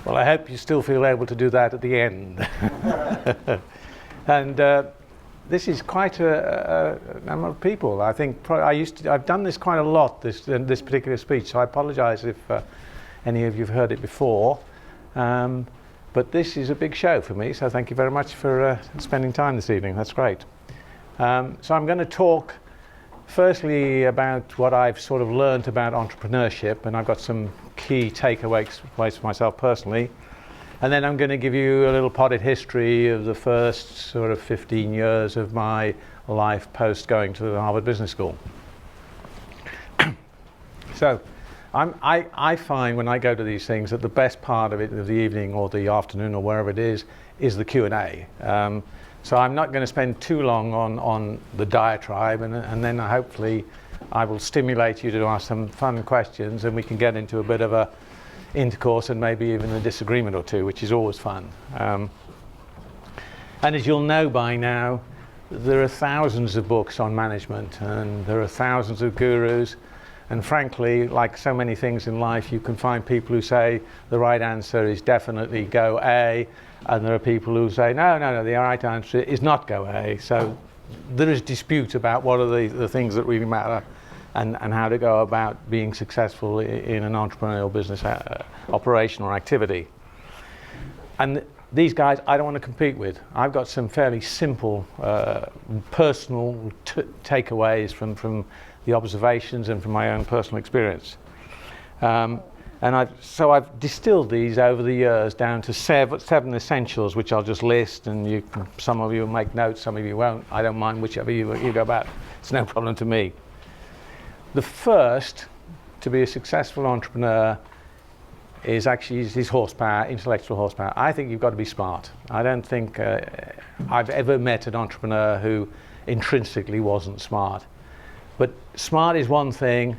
Well, I hope you still feel able to do that at the end. And this is quite a number of people. I think I've done this quite a lot, this particular speech, so I apologise if any of you have heard it before. But this is a big show for me, so thank you very much for spending time this evening. That's great. So I'm going to talk firstly about what I've sort of learned about entrepreneurship, and I've got some key takeaways for myself personally. And then I'm going to give you a little potted history of the first sort of 15 years of my life post going to the Harvard Business School. So I find when I go to these things that the best part of it, of the evening or the afternoon or wherever it is the Q&A. So I'm not going to spend too long on the diatribe, and then hopefully I will stimulate you to ask some fun questions, and we can get into a bit of a intercourse and maybe even a disagreement or two, which is always fun. And as you'll know by now, there are thousands of books on management, and there are thousands of gurus. And frankly, like so many things in life, you can find people who say the right answer is definitely go A, and there are people who say, no, the right answer is not go A. So there is dispute about what are the things that really matter, and how to go about being successful in an entrepreneurial business operation or activity. And these guys I don't want to compete with. I've got some fairly simple personal takeaways from the observations and from my own personal experience. And I've distilled these over the years down to seven essentials, which I'll just list, and some of you will make notes, some of you won't. I don't mind whichever you go about. It's no problem to me. The first, to be a successful entrepreneur, is actually his horsepower, intellectual horsepower. I think you've got to be smart. I don't think I've ever met an entrepreneur who intrinsically wasn't smart. But smart is one thing,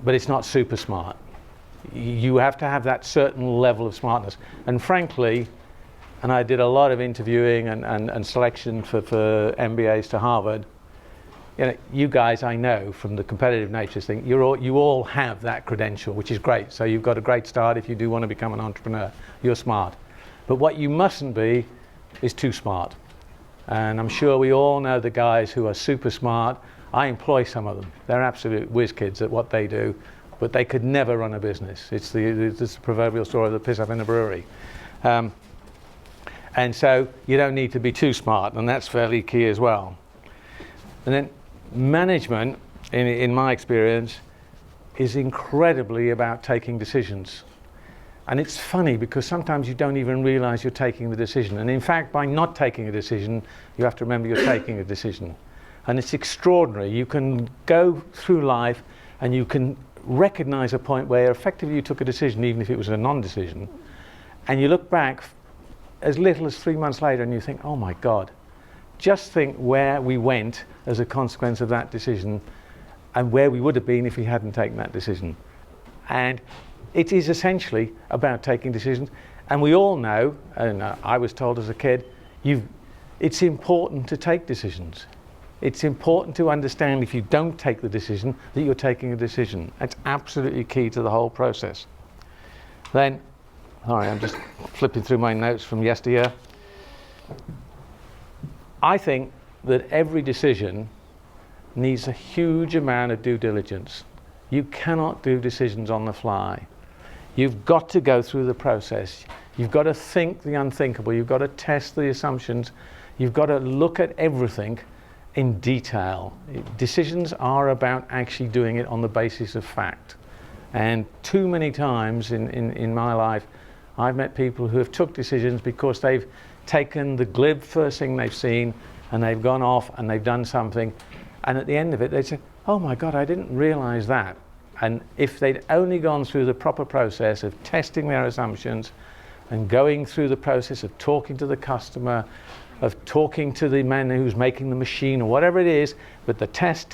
but it's not super smart. You have to have that certain level of smartness. And frankly, and I did a lot of interviewing and selection for MBAs to Harvard, you guys I know from the competitive nature thing, you all have that credential, which is great. So you've got a great start if you do want to become an entrepreneur. You're smart. But what you mustn't be is too smart. And I'm sure we all know the guys who are super smart. I employ some of them. They're absolute whiz kids at what they do, but they could never run a business. It's the proverbial story of the piss up in the brewery. And so you don't need to be too smart, and that's fairly key as well. And then management, in my experience, is incredibly about taking decisions. And it's funny because sometimes you don't even realize you're taking the decision. And in fact, by not taking a decision, you have to remember you're taking a decision. And it's extraordinary. You can go through life and you can recognize a point where effectively you took a decision, even if it was a non-decision. And you look back as little as 3 months later and you think, oh my God, just think where we went as a consequence of that decision and where we would have been if we hadn't taken that decision. And it is essentially about taking decisions. And we all know, and I was told as a kid, it's important to take decisions. It's important to understand if you don't take the decision that you're taking a decision. That's absolutely key to the whole process. Then, sorry, I'm just flipping through my notes from yesteryear. I think that every decision needs a huge amount of due diligence. You cannot do decisions on the fly. You've got to go through the process. You've got to think the unthinkable. You've got to test the assumptions. You've got to look at everything in detail. Decisions are about actually doing it on the basis of fact. And too many times in my life, I've met people who have took decisions because they've taken the glib first thing they've seen and they've gone off and they've done something, and at the end of it they say, oh my God, I didn't realize that. And if they'd only gone through the proper process of testing their assumptions and going through the process of talking to the customer, of talking to the man who's making the machine or whatever it is, but the test,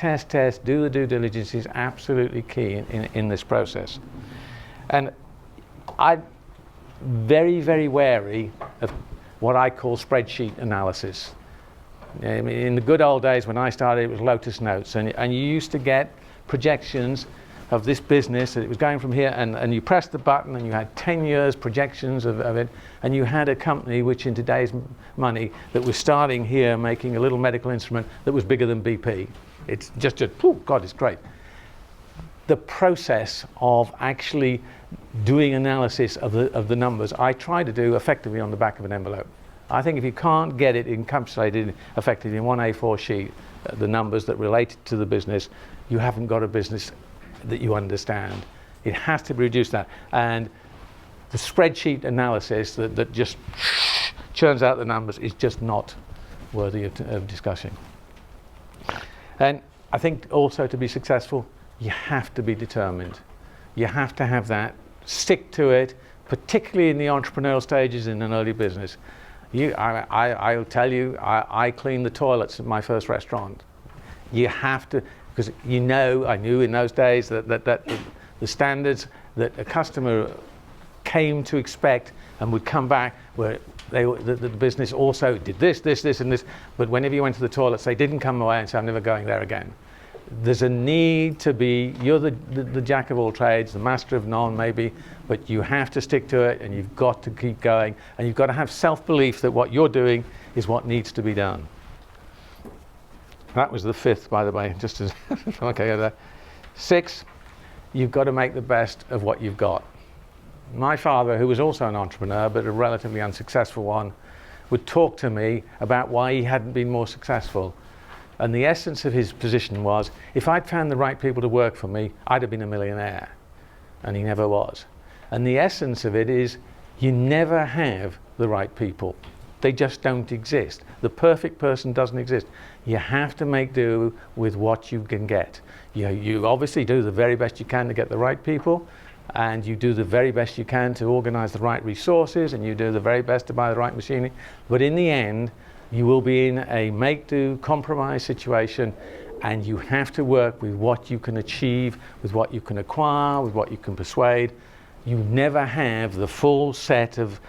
do the due diligence is absolutely key in this process. And I'm very, very wary of what I call spreadsheet analysis. I mean, in the good old days when I started, it was Lotus Notes, and you used to get projections of this business, that it was going from here, and you pressed the button and you had 10 years projections of it, and you had a company which in today's money that was starting here making a little medical instrument that was bigger than BP. It's just oh God, it's great. The process of actually doing analysis of the numbers, I try to do effectively on the back of an envelope. I think if you can't get it encapsulated effectively in one A4 sheet, the numbers that relate to the business, you haven't got a business that you understand. It has to be reduced that. And the spreadsheet analysis that just churns out the numbers is just not worthy of discussion. And I think also to be successful, you have to be determined. You have to have that, stick to it, particularly in the entrepreneurial stages in an early business. I'll tell you, I cleaned the toilets at my first restaurant. You have to, because I knew in those days that the standards that a customer came to expect and would come back where the business also did this, and this, but whenever you went to the toilets, they didn't come away and say, I'm never going there again. There's a need to be, you're the jack of all trades, the master of none maybe, but you have to stick to it and you've got to keep going and you've got to have self-belief that what you're doing is what needs to be done. That was the fifth, by the way, just as, okay, there. 6, you've got to make the best of what you've got. My father, who was also an entrepreneur, but a relatively unsuccessful one, would talk to me about why he hadn't been more successful. And the essence of his position was, if I'd found the right people to work for me, I'd have been a millionaire. And he never was. And the essence of it is, you never have the right people. They just don't exist. The perfect person doesn't exist. You have to make do with what you can get. You obviously do the very best you can to get the right people, and you do the very best you can to organize the right resources, and you do the very best to buy the right machinery. But in the end, you will be in a make-do, compromise situation, and you have to work with what you can achieve, with what you can acquire, with what you can persuade. You never have the full set of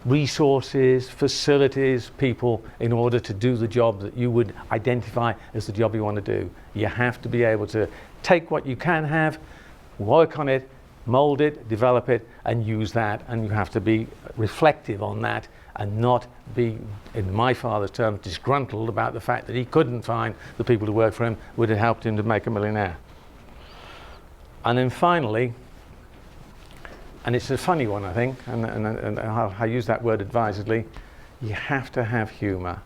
resources, facilities, people in order to do the job that you would identify as the job you want to do. You have to be able to take what you can have, work on it, mold it, develop it, and use that, and you have to be reflective on that and not be, in my father's terms, disgruntled about the fact that he couldn't find the people to work for him would have helped him to make a millionaire. And then finally, and it's a funny one, I think, and I use that word advisedly, you have to have humor.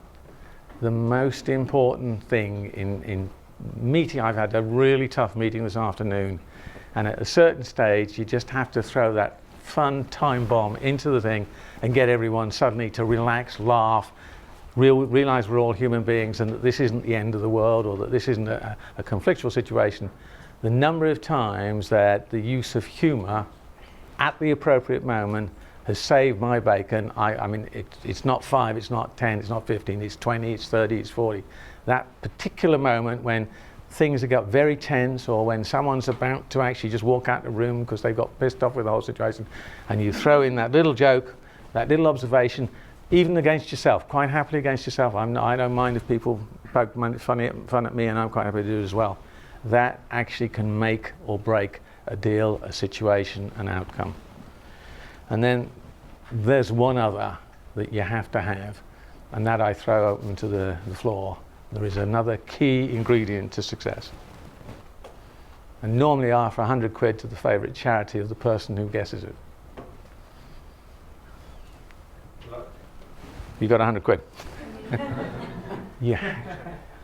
The most important thing in meeting, I've had a really tough meeting this afternoon, and at a certain stage you just have to throw that fun time bomb into the thing and get everyone suddenly to relax, laugh, realize we're all human beings and that this isn't the end of the world, or that this isn't a conflictual situation. The number of times that the use of humor at the appropriate moment has saved my bacon. I mean, it's not 5, it's not 10, it's not 15, it's 20, it's 30, it's 40. That particular moment when things have got very tense, or when someone's about to actually just walk out the room because they've got pissed off with the whole situation, and you throw in that little joke, that little observation, even against yourself, quite happily against yourself. I don't mind if people poke fun at me, and I'm quite happy to do it as well. That actually can make or break a deal, a situation, an outcome. And then there's one other that you have to have, and that I throw open to the floor. There is another key ingredient to success. And normally I offer 100 quid to the favourite charity of the person who guesses it. You got 100 quid? Yeah.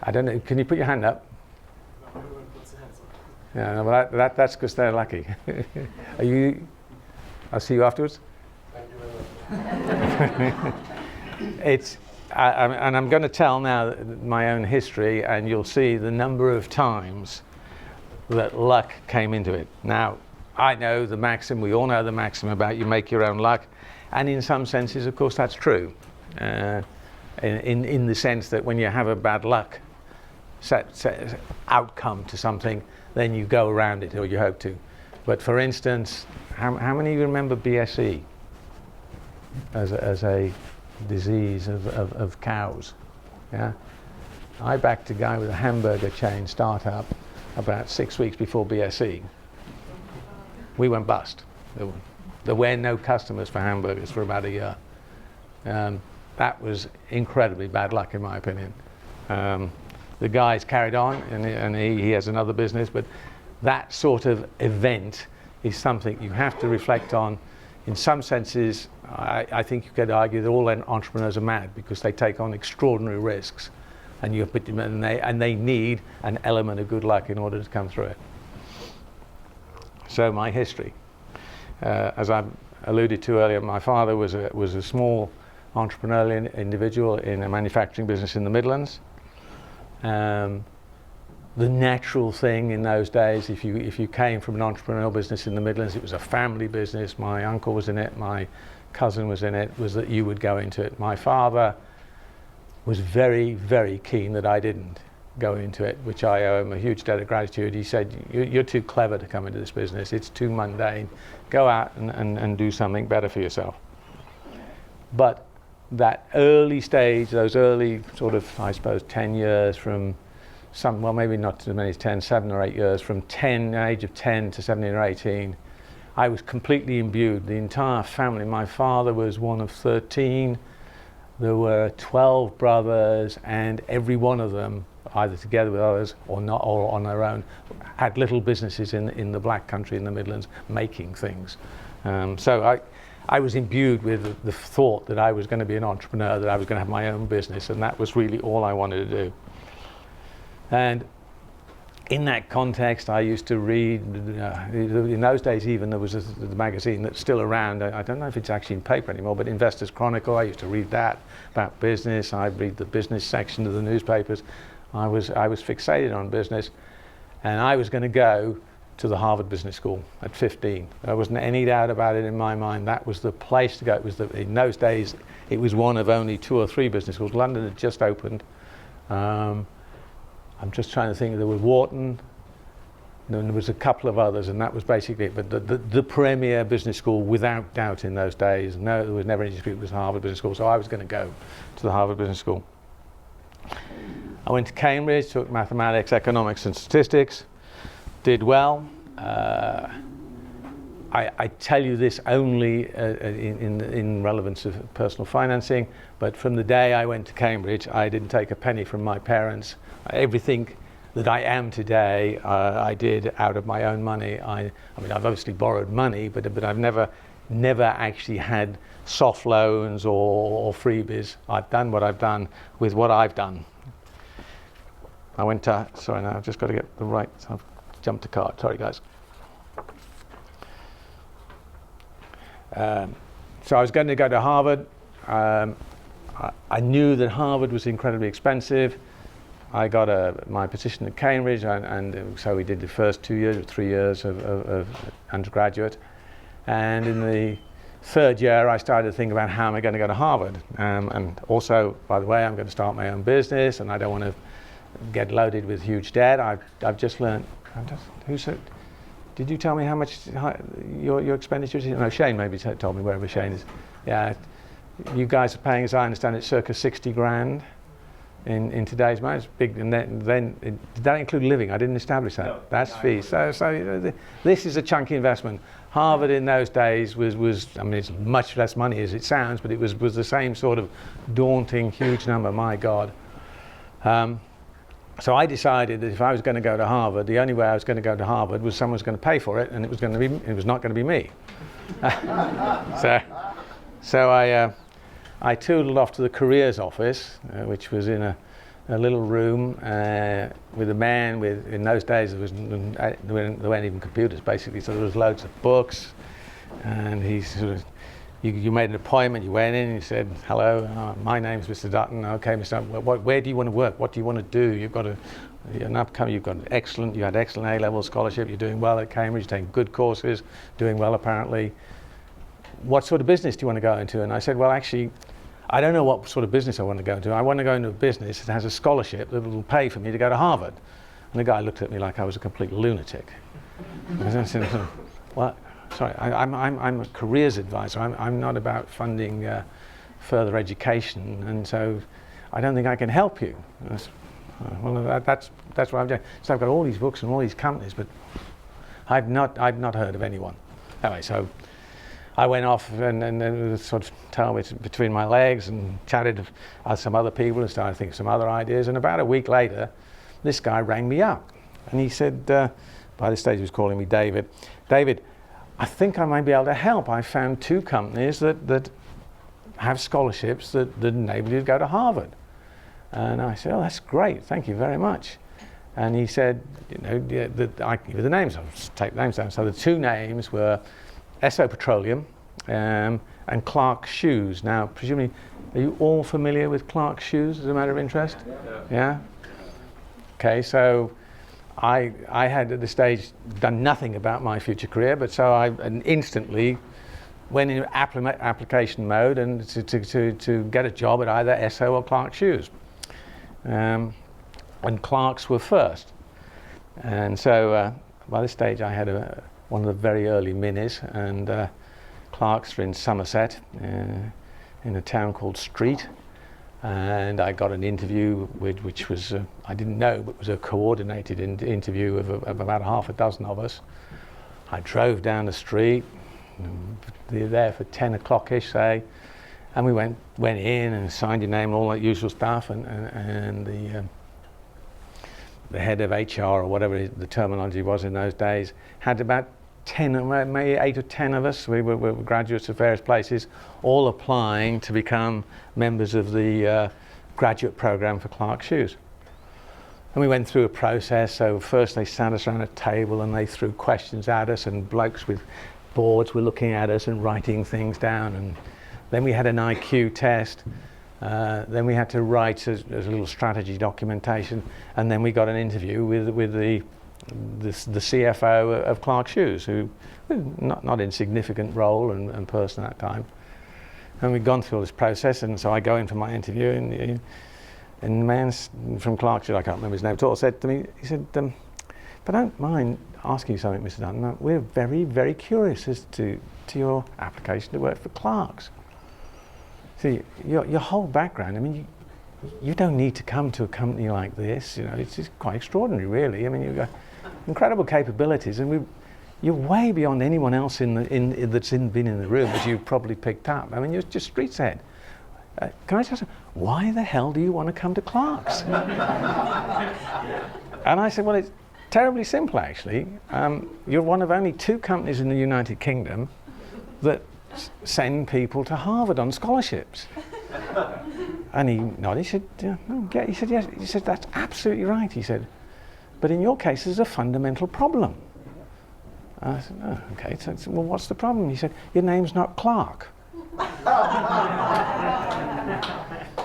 I don't know, can you put your hand up? Yeah, well, that's because they're lucky. Are you? I'll see you afterwards. Thank you very much. And I'm going to tell now my own history, and you'll see the number of times that luck came into it. Now, I know the maxim, we all know the maxim about you make your own luck, and in some senses, of course, that's true. In the sense that when you have a bad luck set outcome to something, then you go around it, or you hope to. But for instance, how many of you remember BSE as a disease of cows? Yeah, I backed a guy with a hamburger chain startup about 6 weeks before BSE. We went bust. There were no customers for hamburgers for about a year. That was incredibly bad luck, in my opinion. The guys carried on, and he has another business, but that sort of event is something you have to reflect on. In some senses, I think you could argue that all entrepreneurs are mad because they take on extraordinary risks, and they need an element of good luck in order to come through it. So my history, as I alluded to earlier, my father was a small entrepreneurial individual in a manufacturing business in the Midlands. The natural thing in those days, if you came from an entrepreneurial business in the Midlands, it was a family business. My uncle was in it, my cousin was in it, was that you would go into it. My father was very, very keen that I didn't go into it, which I owe him a huge debt of gratitude. He said, you're too clever to come into this business. It's too mundane. Go out and do something better for yourself. But that early stage, those early sort of, I suppose, 10 years from well, maybe not as many as 10, 7 or 8 years, from age of 10 to 17 or 18, I was completely imbued. The entire family, my father was one of 13. There were 12 brothers, and every one of them, either together with others or not, or on their own, had little businesses in the Black Country in the Midlands making things. So I was imbued with the thought that I was going to be an entrepreneur, that I was going to have my own business, and that was really all I wanted to do. And in that context, I used to read, in those days even, there was the magazine that's still around. I don't know if it's actually in paper anymore, but Investors Chronicle, I used to read that about business. I'd read the business section of the newspapers. I was fixated on business, and I was going to go to the Harvard Business School at 15. There wasn't any doubt about it in my mind. That was the place to go. It was in those days, it was one of only 2 or 3 business schools. London had just opened. I'm just trying to think. There was Wharton, then there was a couple of others, and that was basically it. But the premier business school, without doubt, in those days, no, there was never any dispute, it was Harvard Business School. So I was going to go to the Harvard Business School. I went to Cambridge, took mathematics, economics, and statistics, did well. I tell you this only in relevance of personal financing, but from the day I went to Cambridge, I didn't take a penny from my parents. Everything that I am today, I did out of my own money. I mean, I've obviously borrowed money, but I've never actually had soft loans or freebies. I've done what I've done with what I've done. I went to, sorry, now I've just got to get the right, I've jumped a card, sorry guys. So I was going to go to Harvard. I knew that Harvard was incredibly expensive. I got my position at Cambridge, and so we did the first 2 years or 3 years of undergraduate. And in the 3rd year, I started to think about how am I going to go to Harvard. And also, by the way, I'm going to start my own business, and I don't want to get loaded with huge debt. I've just learned. Who said? Did you tell me how much your expenditure is? No, Shane maybe told me, wherever Shane is. Yeah, you guys are paying, as I understand it, circa 60 grand in today's money. It's big. And then did that include living? I didn't establish that. No, that's fees. So this is a chunky investment. Harvard in those days was I mean, it's much less money as it sounds, but it was the same sort of daunting, huge number. My God. So I decided that if I was going to go to Harvard, the only way I was going to go to Harvard was someone was going to pay for it, and it was not going to be me. So I tootled off to the careers office, which was in a little room with a man with, in those days there weren't even computers basically, so there was loads of books, and he sort of, you made an appointment, you went in and you said, hello, my name's Mr. Dutton. Okay, Mr. Dutton, where do you want to work? What do you want to do? You're an upcoming, you had excellent A-level scholarship, you're doing well at Cambridge, you're taking good courses, doing well apparently. What sort of business do you want to go into? And I said, well, actually, I don't know what sort of business I want to go into. I want to go into a business that has a scholarship that will pay for me to go to Harvard. And the guy looked at me like I was a complete lunatic. I said, what? Sorry, I'm a careers advisor. I'm not about funding further education, and so I don't think I can help you. Well, that's what I'm doing. So I've got all these books and all these companies, but I've not heard of anyone. Anyway, so I went off and sort of tailed it between my legs and chatted with some other people and started thinking some other ideas. And about a week later, this guy rang me up, and he said, by this stage he was calling me David. David, I think I might be able to help. I found 2 companies that have scholarships that enable you to go to Harvard. And I said, oh, that's great, thank you very much. And he said, you know, I can give you the names. I'll just take the names down. So the 2 names were Esso Petroleum and Clark's Shoes. Now, presumably, are you all familiar with Clark's Shoes as a matter of interest? Yeah? Okay, so I had at this stage done nothing about my future career, but so I instantly went into application mode and to get a job at either Esso or Clark's Shoes. And Clark's were first. And so by this stage I had one of the very early minis, and Clark's are in Somerset in a town called Street. And I got an interview which was, I didn't know, but was a coordinated interview of about half a dozen of us. I drove down the street, there for 10 o'clock-ish, say, and we went in and signed your name and all that usual stuff, and the head of HR, or whatever the terminology was in those days, had about 10, maybe 8 or 10 of us. We were graduates of various places, all applying to become members of the graduate program for Clark's Shoes. And we went through a process. So first they sat us around a table and they threw questions at us, and blokes with boards were looking at us and writing things down. And then we had an IQ test. Then we had to write a little strategy documentation, and then we got an interview with the CFO of Clark's Shoes, who not insignificant role and person at that time. And we'd gone through all this process, and so I go in for my interview, and the man from Clark's Shoes, I can't remember his name at all, said to me, he said, "But I don't mind asking you something, Mr. Dutton. We're very, very curious as to your application to work for Clark's. See, your whole background, I mean, you don't need to come to a company like this, you know, it's just quite extraordinary, really. I mean, you've got incredible capabilities, and you're way beyond anyone else that's been in the room, as you've probably picked up. I mean, you're just streets ahead. Can I just ask, why the hell do you want to come to Clark's?" And I said, well, it's terribly simple, actually. You're one of only 2 companies in the United Kingdom that send people to Harvard on scholarships. And he nodded. He said, yeah. He said, yes. He said, that's absolutely right. He said, but in your case, there's a fundamental problem. I said, oh, okay. So, well, what's the problem? He said, your name's not Clark.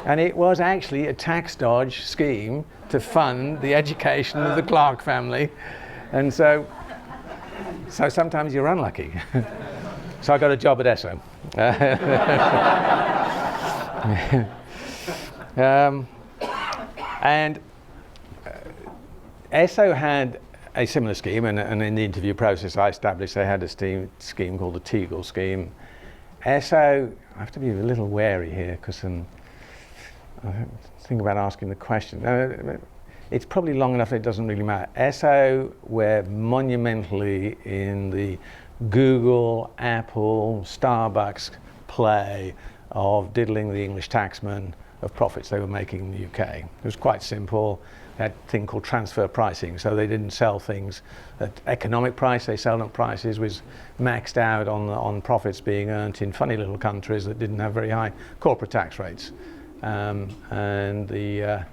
And it was actually a tax dodge scheme to fund the education of the Clark family. And so sometimes you're unlucky. So I got a job at Esso. And Esso had a similar scheme, and in the interview process I established they had a scheme called the Teagle scheme. Esso, I have to be a little wary here because I think about asking the question. It's probably long enough that it doesn't really matter. Esso were monumentally in the Google, Apple, Starbucks play of diddling the English taxman of profits they were making in the UK. It was quite simple. They had a thing called transfer pricing, so they didn't sell things at economic price, they sold at prices was maxed out on profits being earned in funny little countries that didn't have very high corporate tax rates. And the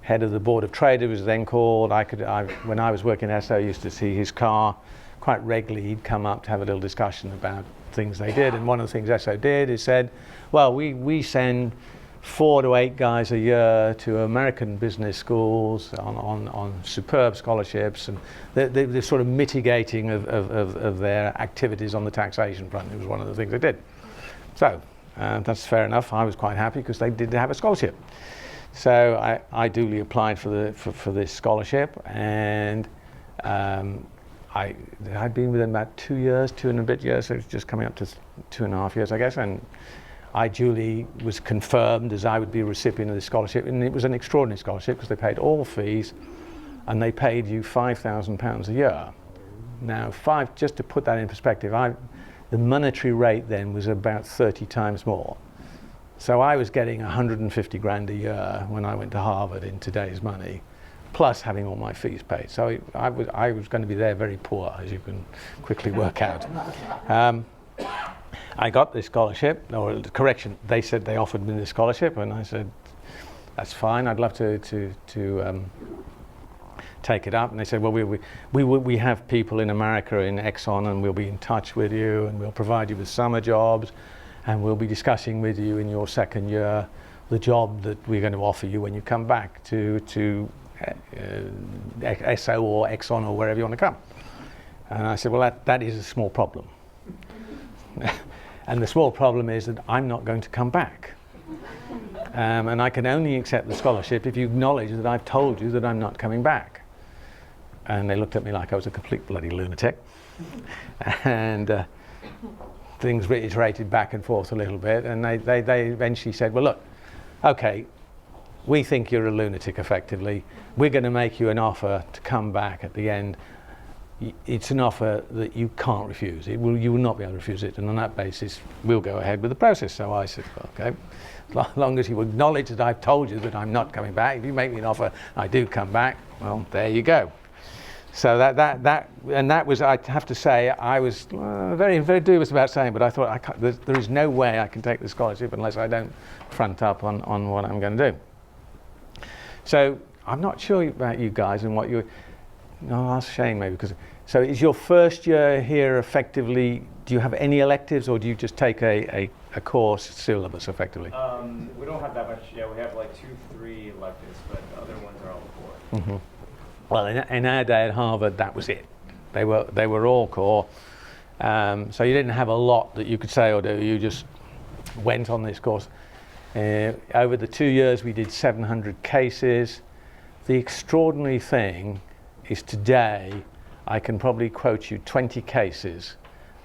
head of the board of trade, it was then called, when I was working at Esso, I used to see his car quite regularly. He'd come up to have a little discussion about things they did, and one of the things Esso did is said, well, we send 4 to 8 guys a year to American business schools on superb scholarships, and the sort of mitigating of their activities on the taxation front. It was one of the things they did. So that's fair enough. I was quite happy because they did have a scholarship. So I duly applied for this scholarship, and I'd been with them about 2 years, 2 and a bit years, so it's just coming up to 2.5 years, I guess, and I duly was confirmed as I would be a recipient of this scholarship, and it was an extraordinary scholarship because they paid all fees and they paid you £5,000 a year. Now, just to put that in perspective, the monetary rate then was about 30 times more. So I was getting 150 grand a year when I went to Harvard in today's money, plus having all my fees paid. So I was going to be there very poor, as you can quickly work out. I got this scholarship, or correction, they said they offered me this scholarship, and I said, that's fine, I'd love to take it up. And they said, well, we have people in America, in Exxon, and we'll be in touch with you, and we'll provide you with summer jobs, and we'll be discussing with you in your second year the job that we're going to offer you when you come back to Esso or Exxon or wherever you want to come. And I said, well, that is a small problem. And the small problem is that I'm not going to come back. And I can only accept the scholarship if you acknowledge that I've told you that I'm not coming back. And they looked at me like I was a complete bloody lunatic. And things reiterated back and forth a little bit, and they eventually said, well, look, okay, we think you're a lunatic effectively. We're going to make you an offer to come back at the end. It's an offer that you can't refuse. You will not be able to refuse it, and on that basis, we'll go ahead with the process. So I said, well, okay, as long as you acknowledge that I've told you that I'm not coming back, if you make me an offer, I do come back, well, there you go. So that was, I have to say, I was very, very dubious about saying, but I thought there is no way I can take the scholarship unless I don't front up on what I'm going to do. So I'm not sure about you guys and what you. No, I'll ask Shane maybe, because. So is your first year here effectively? Do you have any electives, or do you just take a course syllabus effectively? We don't have that much. Yeah, we have like 2-3 electives, but the other ones are all core. Mm-hmm. Well, in our day at Harvard, that was it. They were all core. So you didn't have a lot that you could say or do. You just went on this course. Over the 2 years, we did 700 cases. The extraordinary thing is today, I can probably quote you 20 cases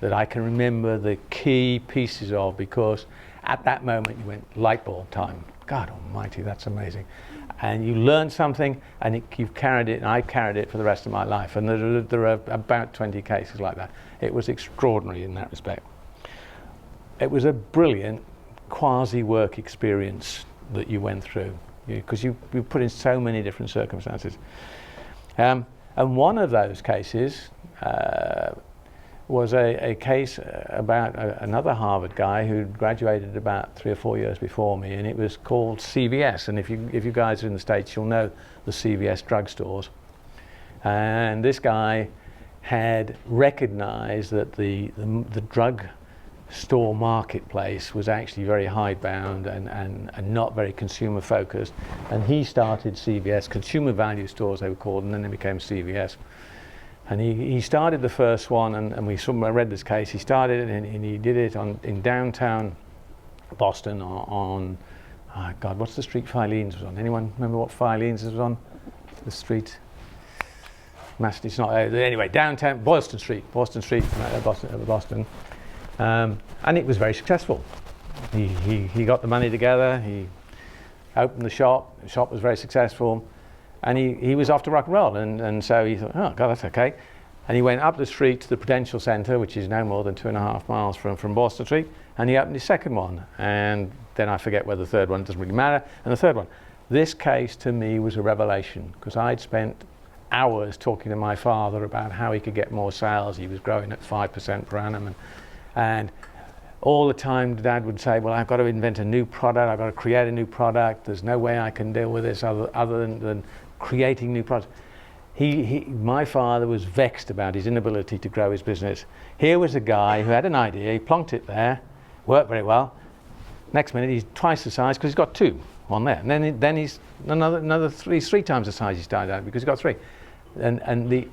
that I can remember the key pieces of, because at that moment you went, light bulb time. God almighty, that's amazing. And you learn something, and you've carried it, and I've carried it for the rest of my life. And there are about 20 cases like that. It was extraordinary in that respect. It was a brilliant quasi-work experience that you went through, because you put in so many different circumstances. And one of those cases was a case about another Harvard guy who graduated about 3 or 4 years before me, and it was called CVS. And if you guys are in the States, you'll know the CVS drugstores. And this guy had recognized that the drug store marketplace was actually very hidebound and not very consumer focused. And he started CVS, consumer value stores they were called, and then they became CVS. And he started the first one, and I read this case. He started it, and he did it in downtown Boston on God, what's the street Filene's was on? Anyone remember what Filene's was on? The street? It's not. Anyway, downtown Boston Street, Boston. And it was very successful. He got the money together. He opened the shop. The shop was very successful. And he was off to rock and roll, and so he thought, oh God, that's okay. And he went up the street to the Prudential Center, which is no more than 2.5 miles from Boston Street, and he opened his second one. And then I forget whether the third one, doesn't really matter. And the third one. This case to me was a revelation, because I'd spent hours talking to my father about how he could get more sales. He was growing at 5% per annum, and all the time Dad would say, well, I've got to invent a new product, I've got to create a new product, there's no way I can deal with this other than creating new products. My father was vexed about his inability to grow his business. Here was a guy who had an idea, he plonked it there, worked very well. Next minute he's twice the size because he's got 2 on there. And then he's another 3 times the size he started out because he's got 3. And the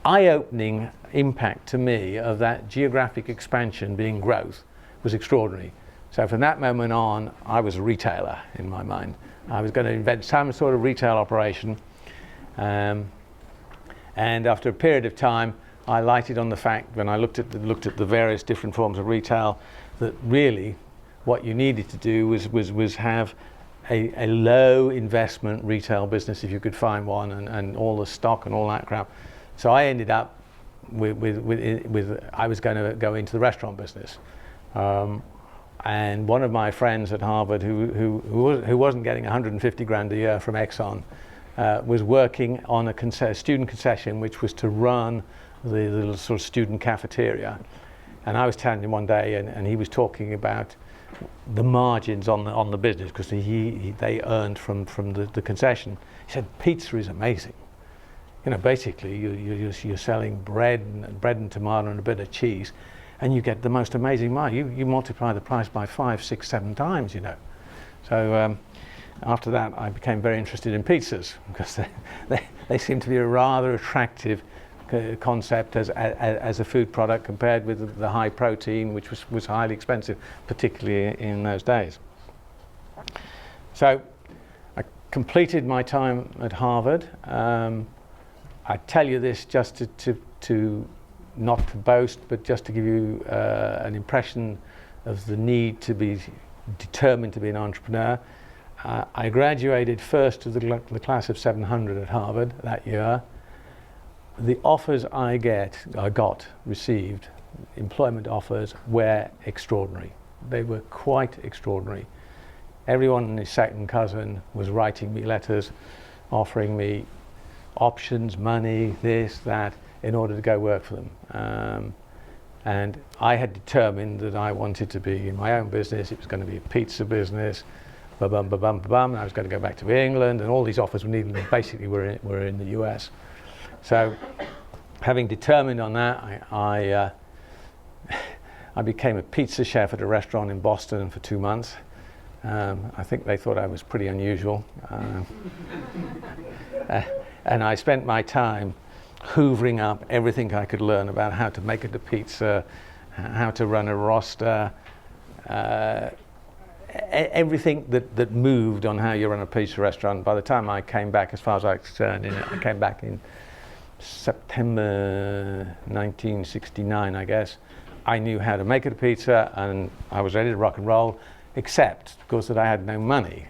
eye-opening impact to me of that geographic expansion being growth was extraordinary. So from that moment on, I was a retailer in my mind. I was going to invent some sort of retail operation. And after a period of time, I lighted on the fact, when I looked at the various different forms of retail, that really what you needed to do was have a low investment retail business if you could find one, and all the stock and all that crap. So I ended up with I was going to go into the restaurant business. And one of my friends at Harvard, who wasn't getting 150 grand a year from Exxon, was working on a student concession, which was to run the little sort of student cafeteria. And I was telling him one day, and he was talking about the margins on the business, because they earned from the concession. He said, pizza is amazing. You know, basically you're selling bread and tomato and a bit of cheese, and you get the most amazing margin. You multiply the price by 5, 6, 7 times, you know. So after that, I became very interested in pizzas, because they seem to be a rather attractive concept as a food product, compared with the high protein, which was highly expensive, particularly in those days. So I completed my time at Harvard. I tell you this just to not to boast, but just to give you an impression of the need to be determined to be an entrepreneur. I graduated first of the class of 700 at Harvard that year. The offers I received, employment offers, were extraordinary. They were quite extraordinary. Everyone and his second cousin was writing me letters, offering me options, money, this, that, in order to go work for them. And I had determined that I wanted to be in my own business. It was going to be a pizza business, ba-bum, ba-bum, ba-bum. I was going to go back to England, and all these offers basically were in the US. So, having determined on that, I became a pizza chef at a restaurant in Boston for 2 months. I think they thought I was pretty unusual. And I spent my time hoovering up everything I could learn about how to make a pizza, how to run a roster, everything that moved on how you run a pizza restaurant. By the time I came back, as far as I was concerned, I came back in September 1969, I guess. I knew how to make a pizza, and I was ready to rock and roll, except, of course, that I had no money.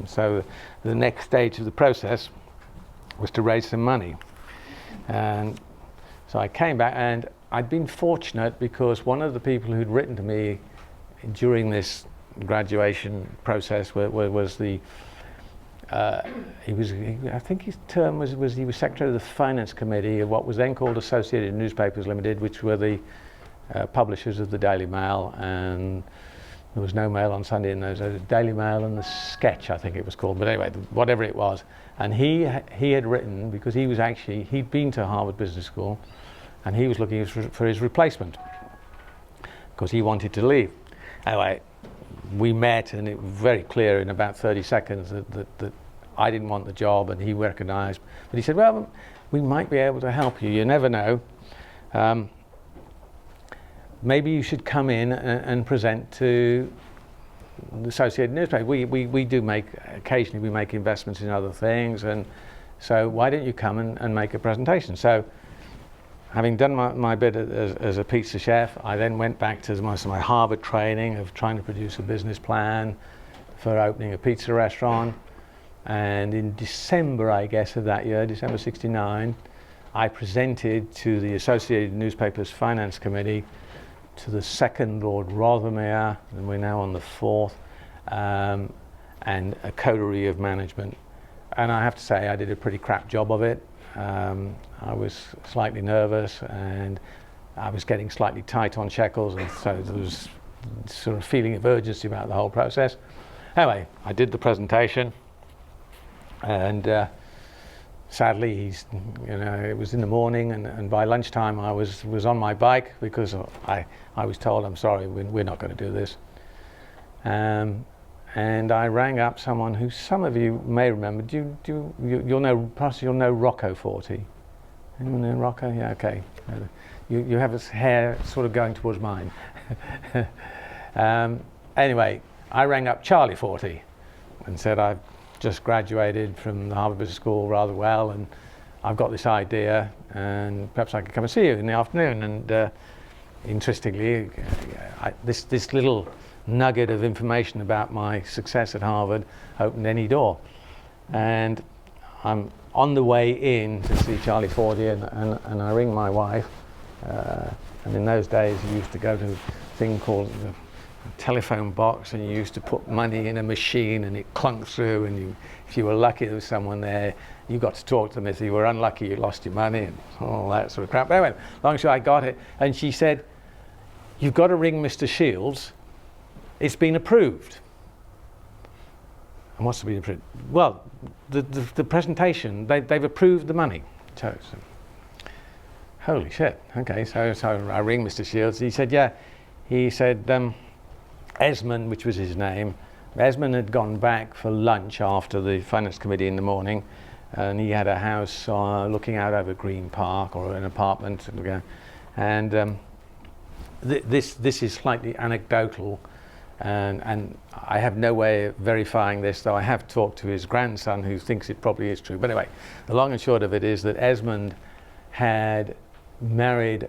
So the next stage of the process was to raise some money. And so I came back, and I'd been fortunate because one of the people who'd written to me during this graduation process was the I think his term was he was secretary of the finance committee of what was then called Associated Newspapers Limited, which were the publishers of the Daily Mail, and there was no Mail on Sunday in those days. Daily Mail and the Sketch, I think it was called, but anyway, whatever it was. And he had written, because he'd been to Harvard Business School, and he was looking for his replacement, because he wanted to leave. Anyway, we met, and it was very clear in about 30 seconds that I didn't want the job, and he recognized. But he said, well, we might be able to help you. You never know. Maybe you should come in and present to the Associated Newspaper. We do occasionally we make investments in other things, and so why don't you come and make a presentation? So, having done my bit as a pizza chef, I then went back to my Harvard training of trying to produce a business plan for opening a pizza restaurant. And in December, I guess, of that year, December '69, I presented to the Associated Newspapers Finance Committee, to the second Lord Rothermere, and we're now on the fourth, and a coterie of management. And I have to say, I did a pretty crap job of it. I was slightly nervous, and I was getting slightly tight on shekels, and so there was sort of feeling of urgency about the whole process. Anyway, I did the presentation, and sadly, it was in the morning, and by lunchtime I was on my bike, because I was told, I'm sorry, we're not going to do this. And I rang up someone who some of you may remember. You'll know Rocco Forti. Anyone know Rocco? Yeah, okay. You have his hair sort of going towards mine. Anyway, I rang up Charlie Forti and said, I've just graduated from the Harvard Business School rather well, and I've got this idea, and perhaps I could come and see you in the afternoon. And interestingly, this little nugget of information about my success at Harvard opened any door. And I'm on the way in to see Charlie Fordy, and I ring my wife. And in those days, you used to go to a thing called the telephone box, and you used to put money in a machine, and it clunked through, and if you were lucky there was someone there, you got to talk to them. If you were unlucky, you lost your money and all that sort of crap. But anyway, long and short, I got it, and she said, "You've got to ring Mr. Shields. It's been approved." And what's been approved? Well, the presentation, they've approved the money. So, holy shit. Okay, so I ring Mr. Shields. He said, yeah. He said, Esmond, which was his name, Esmond had gone back for lunch after the finance committee in the morning, and he had a house looking out over Green Park, or an apartment. And this is slightly anecdotal, and I have no way of verifying this, though I have talked to his grandson who thinks it probably is true. But anyway, the long and short of it is that Esmond had married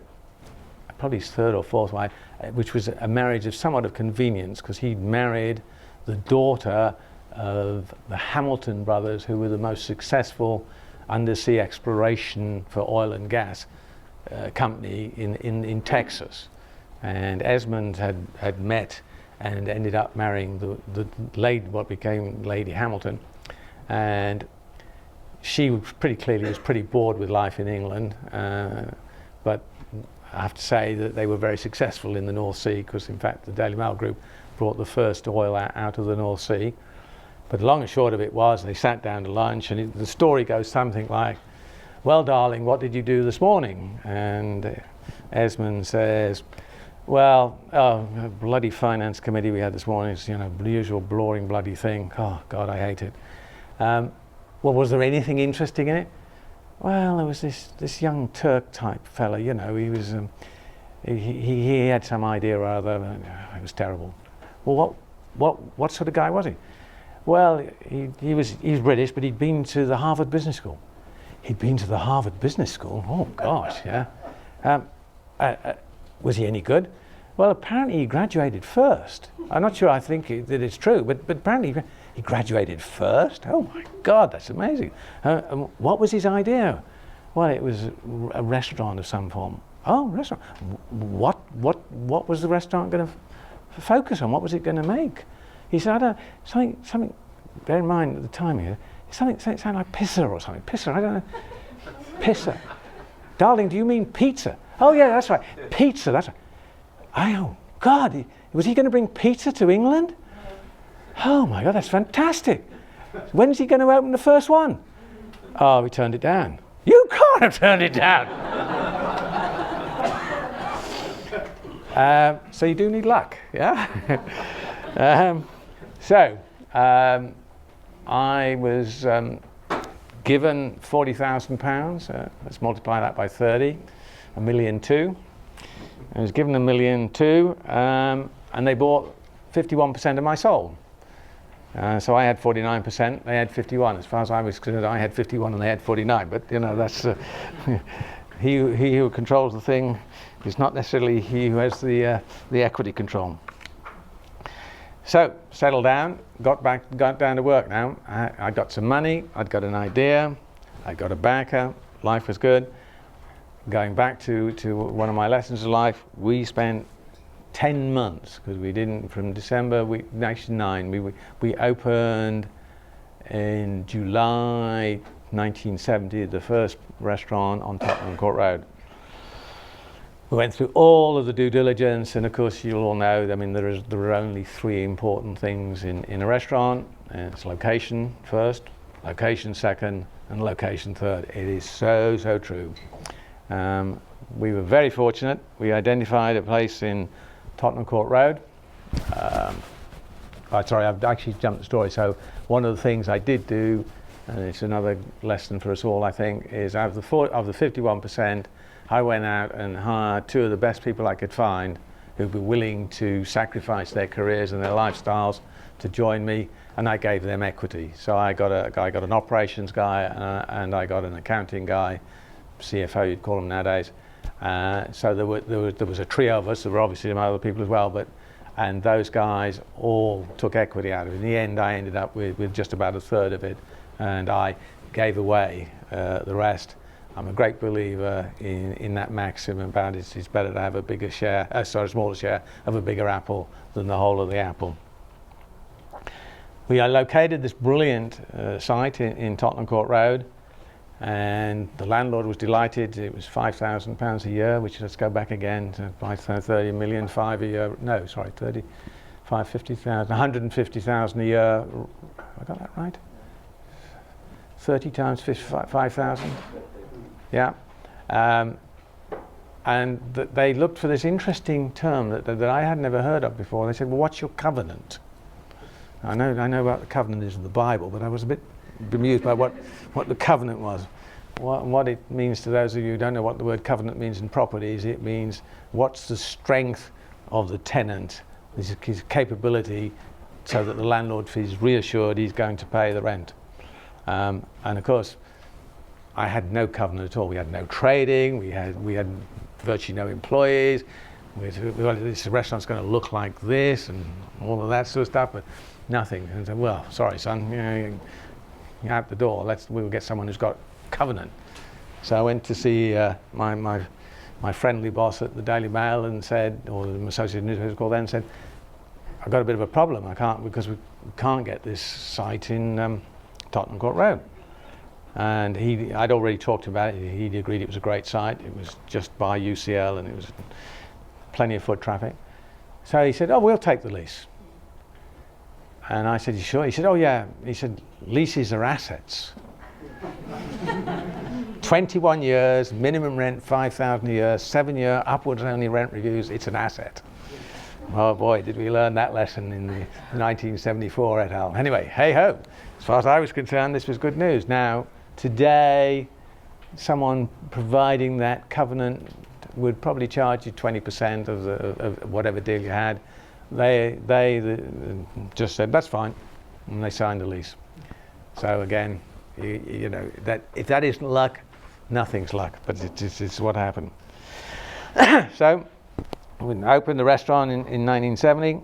probably his third or fourth wife, which was a marriage of somewhat of convenience, because he'd married the daughter of the Hamilton brothers, who were the most successful undersea exploration for oil and gas company in Texas. And Esmond had met and ended up marrying the lady, what became Lady Hamilton, and she was pretty bored with life in England, but I have to say that they were very successful in the North Sea, because in fact the Daily Mail Group brought the first oil out of the North Sea. But the long and short of it was, they sat down to lunch, and the story goes something like, "Well, darling, what did you do this morning?" And Esmond says, "Well, a bloody finance committee we had this morning. It's, the usual boring bloody thing. Oh God, I hate it. Well, was there anything interesting in it?" "Well, there was this young Turk type fella. He was he had some idea or other. It was terrible." "Well, what sort of guy was he?" "Well, he was British, but he'd been to the Harvard Business School." "He'd been to the Harvard Business School? Oh gosh, yeah. Was he any good?" "Well, apparently he graduated first. I'm not sure I think that it's true, but apparently he graduated first. Oh my God, that's amazing. What was his idea?" "Well, it was a restaurant of some form." "Oh, restaurant. What was the restaurant going to focus on? What was it going to make?" He said, "I don't know, something, bear in mind at the time here, something sounded like pizza or something. Pizza, I don't know. Pizza. Darling, do you mean pizza?" "Oh yeah, that's right. Pizza, that's right." "Oh God, was he going to bring pizza to England? Oh my God, that's fantastic. When's he going to open the first one?" "Oh, we turned it down." "You can't have turned it down." So you do need luck, yeah? I was given £40,000. Let's multiply that by 30, £1.2 million. I was given £1.2 million, and they bought 51% of my soul. So I had 49%, they had 51. As far as I was concerned, I had 51 and they had 49. But that's he who controls the thing is not necessarily he who has the equity control. So settled down, got down to work now. I got some money, I'd got an idea, I got a backer, life was good. Going back to one of my lessons of life, we spent 10 months, because we didn't, from December, actually 9, we opened in July 1970, the first restaurant on Tottenham Court Road. We went through all of the due diligence, and of course you'll all know, there are only 3 important things in a restaurant. It's location first, location second, and location third. It is so true. We were very fortunate. We identified a place in Tottenham Court Road. Sorry, I've actually jumped the story. So one of the things I did do, and it's another lesson for us all, I think, is of the 51%, I went out and hired 2 of the best people I could find who'd be willing to sacrifice their careers and their lifestyles to join me, and I gave them equity. So I got an operations guy, and I got an accounting guy, CFO you'd call them nowadays. So there was a trio of us. There were obviously some other people as well, but and those guys all took equity out of it. In the end, I ended up with just about a third of it, and I gave away the rest. I'm a great believer in that maxim about it's better to have a bigger share, smaller share of a bigger apple than the whole of the apple. We located this brilliant site in Tottenham Court Road, and the landlord was delighted. It was £5,000 a year, which, let's go back again to 30 million, 5 a year. No, sorry, 50,000, 150,000 a year. I got that right? 30 times 5,000. Yeah. And they looked for this interesting term that I had never heard of before. They said, well, what's your covenant? I know about the covenant is in the Bible, but I was a bit bemused by what the covenant was. What it means to those of you who don't know what the word covenant means in properties, it means what's the strength of the tenant, his capability, so that the landlord is reassured he's going to pay the rent. And of course, I had no covenant at all. We had no trading. We had virtually no employees. This restaurant's going to look like this and all of that sort of stuff, but nothing. And I said, well, sorry, son, you're out the door. We'll get someone who's got covenant. So I went to see my friendly boss at the Daily Mail and said, or the Associated Newspaper called then, and said, I've got a bit of a problem. Because we can't get this site in Tottenham Court Road. And I'd already talked about it. He agreed it was a great site. It was just by UCL, and it was plenty of foot traffic. So he said, oh, we'll take the lease. And I said, you sure? He said, oh yeah. He said, leases are assets. 21 years, minimum rent 5,000 a year, 7-year upwards only rent reviews, it's an asset. Oh boy, did we learn that lesson in 1974 et al. Anyway, hey ho. As far as I was concerned, this was good news. Now, today, someone providing that covenant would probably charge you 20% of whatever deal you had. They just said, that's fine, and they signed the lease. So again, you know, that if that isn't luck, nothing's luck, but it's what happened. So, we opened the restaurant in 1970.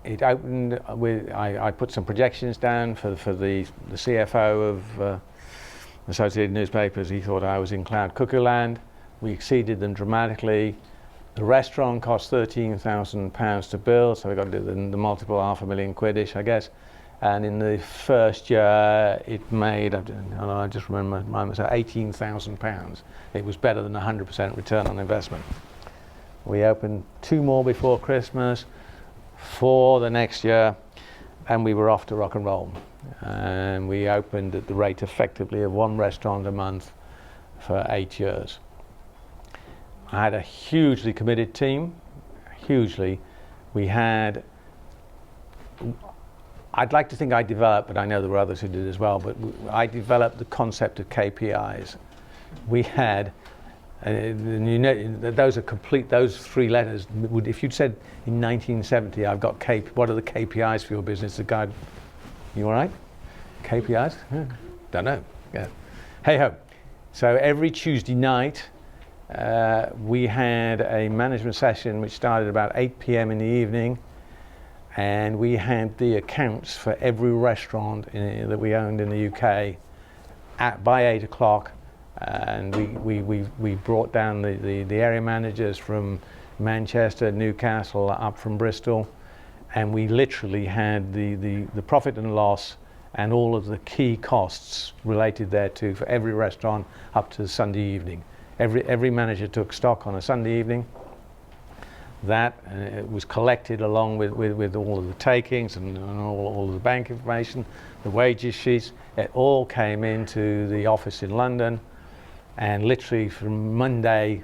It opened with, I put some projections down for the CFO of Associated Newspapers. He thought I was in cloud cuckoo land. We exceeded them dramatically. The restaurant cost £13,000 to build, so we got to do the multiple £500,000 I guess. And in the first year, it made, I just remember myself, £18,000. It was better than 100% return on investment. We opened 2 more before Christmas, 4 the next year, and we were off to rock and roll. And we opened at the rate effectively of 1 restaurant a month for 8 years. I had a hugely committed team, hugely. We had, I'd like to think I developed, but I know there were others who did as well, but I developed the concept of KPIs. We had, and you know, those are complete, those 3 letters, if you'd said in 1970, I've got what are the KPIs for your business, the guy, you all right? KPIs? Yeah. Don't know. Yeah. Hey ho. So every Tuesday night, we had a management session which started about 8 p.m. in the evening, and we had the accounts for every restaurant that we owned in the UK by 8 o'clock, and we brought down the area managers from Manchester, Newcastle, up from Bristol, and we literally had the profit and loss and all of the key costs related thereto for every restaurant up to Sunday evening. Every manager took stock on a Sunday evening. That was collected along with all of the takings and all of the bank information, the wages sheets. It all came into the office in London, and literally from Monday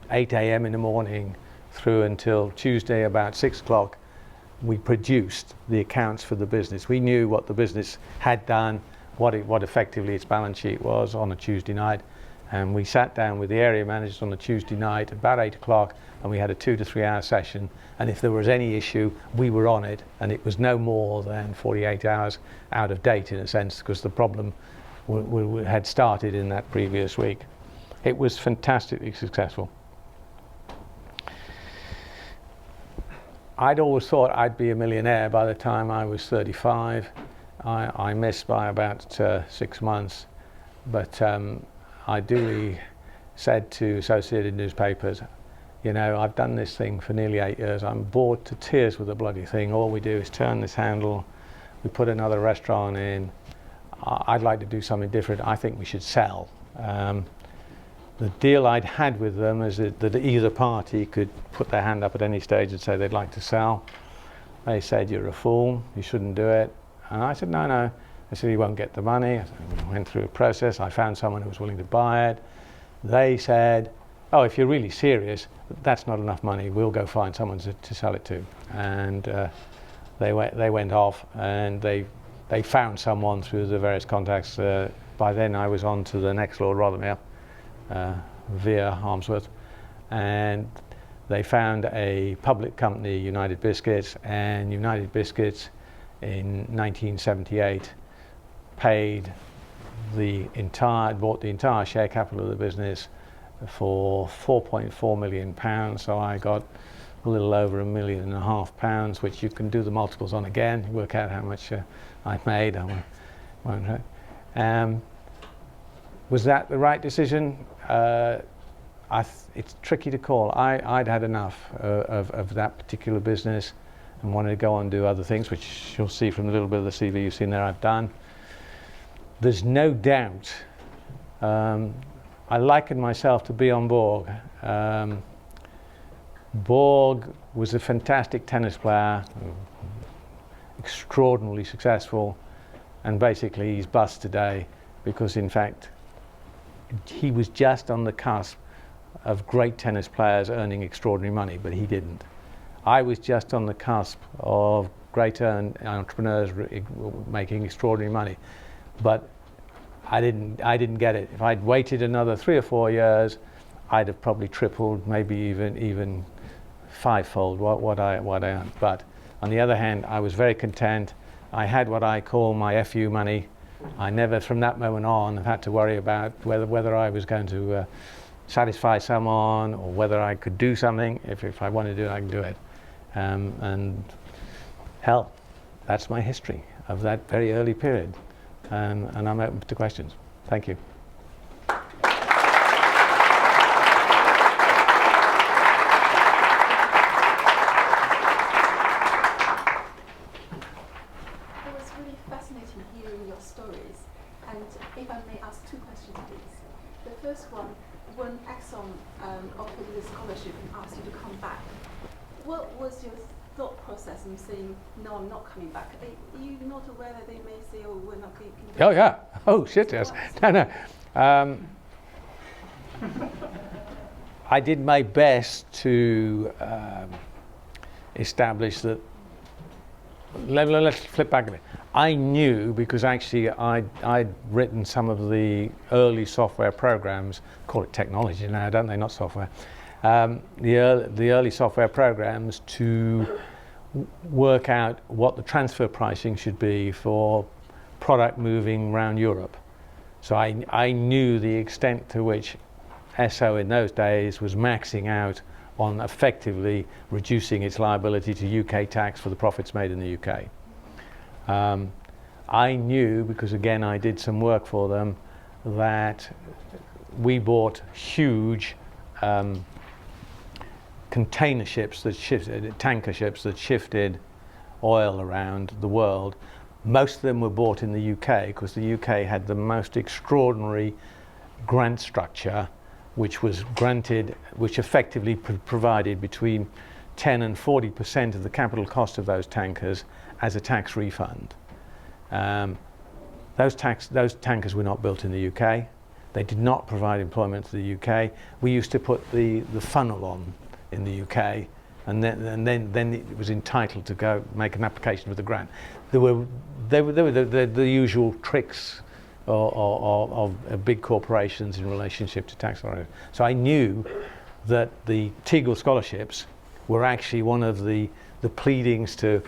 8 a.m. in the morning through until Tuesday about 6 o'clock, we produced the accounts for the business. We knew what the business had done, what effectively its balance sheet was on a Tuesday night. And we sat down with the area managers on a Tuesday night about 8 o'clock, and we had a 2 to 3 hour session. And if there was any issue, we were on it, and it was no more than 48 hours out of date in a sense, because the problem had started in that previous week. It was fantastically successful. I'd always thought I'd be a millionaire by the time I was 35. I missed by about 6 months, but I duly said to Associated Newspapers, you know, I've done this thing for nearly 8 years. I'm bored to tears with the bloody thing. All we do is turn this handle, we put another restaurant in. I'd like to do something different. I think we should sell. The deal I'd had with them is that either party could put their hand up at any stage and say they'd like to sell. They said, you're a fool, you shouldn't do it. And I said, no, no. They said, you won't get the money. I went through a process. I found someone who was willing to buy it. They said, oh, if you're really serious, that's not enough money. We'll go find someone to sell it to. And they went off, and they found someone through the various contacts. By then I was on to the next Lord Rothermere, via Harmsworth, and they found a public company, United Biscuits, and United Biscuits in 1978 bought the entire share capital of the business for £4.4 million. So I got a little over £1.5 million, which you can do the multiples on again, work out how much I made. I won't. Was that the right decision? It's tricky to call. I'd had enough of that particular business and wanted to go on and do other things, which you'll see from the little bit of the CV you've seen there I've done. There's no doubt I likened myself to Bjorn Borg. Borg was a fantastic tennis player, extraordinarily successful, and basically he's bust today because, in fact, he was just on the cusp of great tennis players earning extraordinary money, but he didn't. I was just on the cusp of great entrepreneurs making extraordinary money, but I didn't get it. If I'd waited another 3 or 4 years, I'd have probably tripled, maybe even fivefold what I earned. But on the other hand, I was very content. I had what I call my FU money. I never, from that moment on, have had to worry about whether I was going to satisfy someone or whether I could do something. If I want to do it, I can do it. And hell, that's my history of that very early period. And I'm open to questions. Thank you. When Exxon offered you the scholarship and asked you to come back, what was your thought process in saying, no, I'm not coming back? Are you not aware that they may say, oh, we're not going to... Oh, yeah. Oh, shit, yes. No. I did my best to establish that... Let's flip back a bit. I knew, because actually I'd written some of the early software programs, call it technology now, don't they, not software, the early software programs to work out what the transfer pricing should be for product moving around Europe. So I knew the extent to which Esso in those days was maxing out on effectively reducing its liability to UK tax for the profits made in the UK. I knew, because again I did some work for them, that we bought huge container ships that shifted, tanker ships that shifted oil around the world. Most of them were bought in the UK because the UK had the most extraordinary grant structure, which was granted, which effectively provided between 10 and 40% of the capital cost of those tankers as a tax refund. Those tankers were not built in the UK. They did not provide employment to the UK. We used to put the funnel on in the UK, and then it was entitled to go make an application for the grant. There were the usual tricks of big corporations in relationship to tax authorities. So I knew that the Teagle scholarships were actually one of the pleadings to,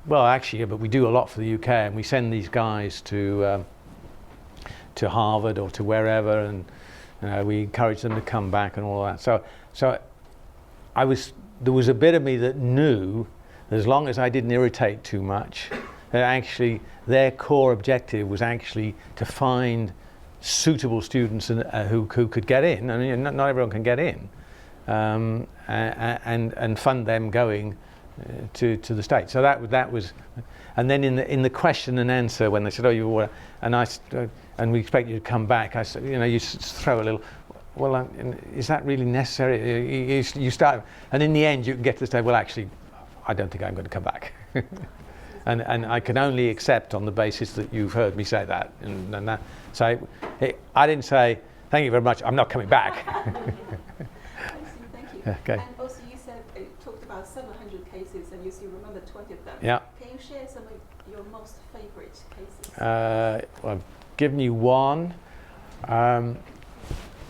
well, actually, but we do a lot for the UK, and we send these guys to Harvard or to wherever, and we encourage them to come back and all that. So there was a bit of me that knew as long as I didn't irritate too much, actually their core objective was actually to find suitable students who could get in. I mean, not everyone can get in, and fund them going to the States. So that was, and then in the question and answer when they said, "Oh, you were," and we expect you to come back, I said, you throw a little. Well, is that really necessary? You start, and in the end, you can get to the stage. Well, actually, I don't think I'm going to come back, and I can only accept on the basis that you've heard me say that. And that, so I didn't say thank you very much. I'm not coming back. Thank you. Okay. And also, you said you talked about 700 cases, and you still remember 20 of them. Yeah. Can you share some of your most favourite cases? Well, I've given you one.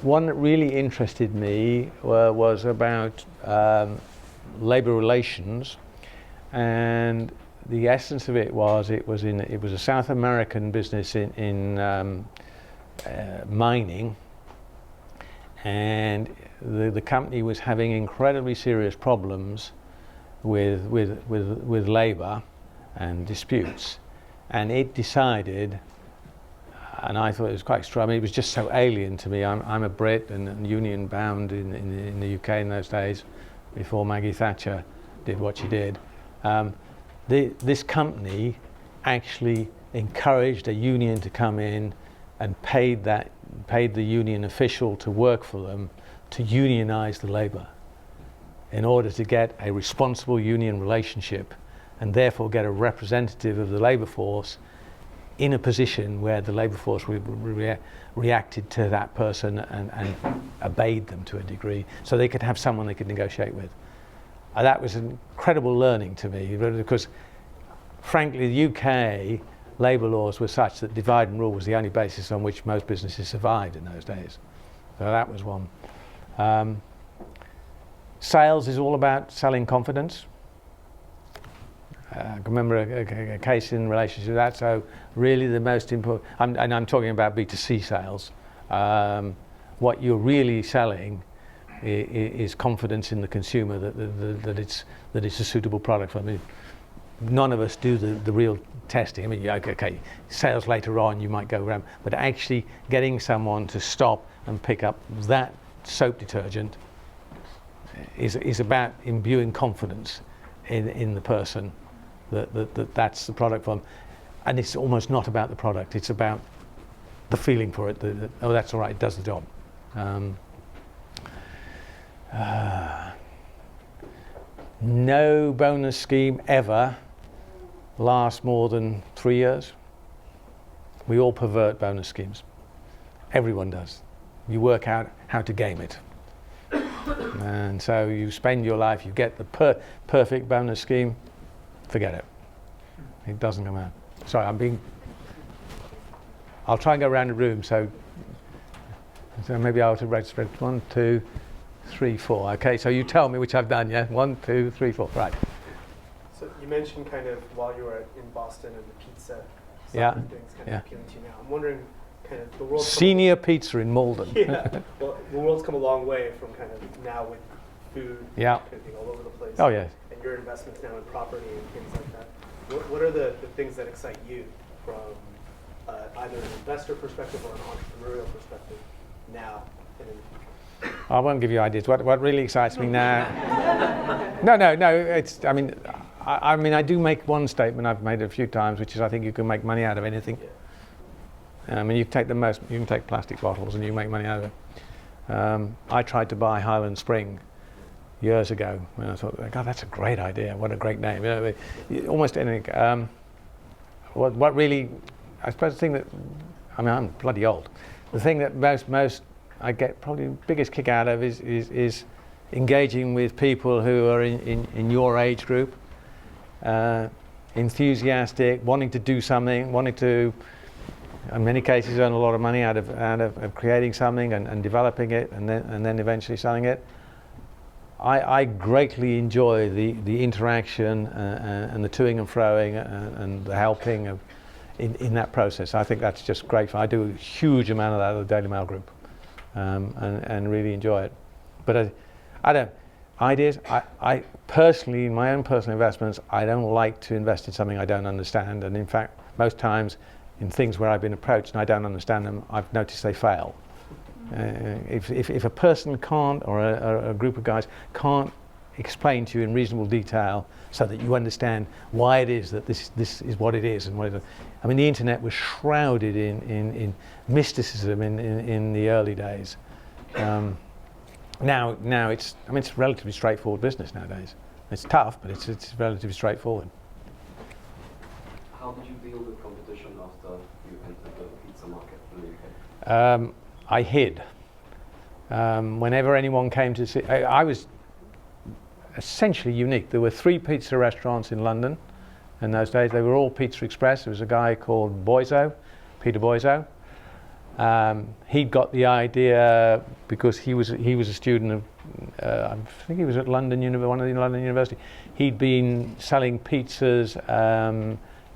One that really interested me was about labour relations, and the essence of it was a South American business in mining, and the company was having incredibly serious problems with labour and disputes, and it decided. And I thought it was quite extra. I mean, it was just so alien to me. I'm a Brit and union bound in the UK in those days, before Maggie Thatcher did what she did. This company actually encouraged a union to come in and paid the union official to work for them to unionize the labour in order to get a responsible union relationship and therefore get a representative of the labour force in a position where the labour force reacted to that person and obeyed them to a degree, so they could have someone they could negotiate with. That was an incredible learning to me, because frankly the UK labour laws were such that divide and rule was the only basis on which most businesses survived in those days. So that was one. Sales is all about selling confidence. I can remember a case in relation to that. So really the most important, and I'm talking about B2C sales, what you're really selling is confidence in the consumer that it's a suitable product for them. None of us do the real testing. I mean, okay, sales later on you might go around, but actually getting someone to stop and pick up that soap detergent is about imbuing confidence in the person. That's the product for them, and it's almost not about the product. It's about the feeling for it. Oh, that's all right. It does the job. No bonus scheme ever lasts more than 3 years. We all pervert bonus schemes. Everyone does. You work out how to game it, and so you spend your life. You get the perfect bonus scheme. Forget it. It doesn't come out. Sorry, I'll try and go around the room, so maybe I'll spread 1, 2, 3, 4. Okay, so you tell me which I've done, yeah? 1, 2, 3, 4, right. So you mentioned kind of while you were in Boston and the pizza side of things kind of appealing to you now. I'm wondering kind of the world. Senior pizza in Malden. Yeah, well, the world's come a long way from kind of now with food kind of being all over the place. Oh, yeah. And your investments now in property and things like that. What are the things that excite you from either an investor perspective or an entrepreneurial perspective now and in the future? I won't give you ideas. What really excites me now? No. It's. I mean, I do make one statement. I've made it a few times, which is I think you can make money out of anything. I mean, you can take plastic bottles and you make money out of it. I tried to buy Highland Spring years ago, and I thought, God, that's a great idea. What a great name! You know, almost anything. What really, I suppose the thing that, I mean, I'm bloody old. The thing that most I get probably the biggest kick out of is engaging with people who are in your age group, enthusiastic, wanting to do something, wanting to, in many cases, earn a lot of money out of creating something and developing it, and then eventually selling it. I greatly enjoy the interaction and the toing and froing and the helping in that process. I think that's just great. I do a huge amount of that at the Daily Mail Group, and really enjoy it. But I don't. ideas. I personally, in my own personal investments, I don't like to invest in something I don't understand. And in fact, most times in things where I've been approached and I don't understand them, I've noticed they fail. If a person can't, or a group of guys can't explain to you in reasonable detail so that you understand why it is that this is what it is and what it is. I mean, the internet was shrouded in mysticism in the early days. Now it's relatively straightforward business nowadays. It's tough, but it's relatively straightforward. How did you deal with competition after you entered the pizza market in the UK? I hid. Whenever anyone came to see, I was essentially unique. There were 3 pizza restaurants in London in those days. They were all Pizza Express. There was a guy called Boiso, Peter Boiso. He'd got the idea because he was a student of, I think he was at one of the London University. He'd been selling pizzas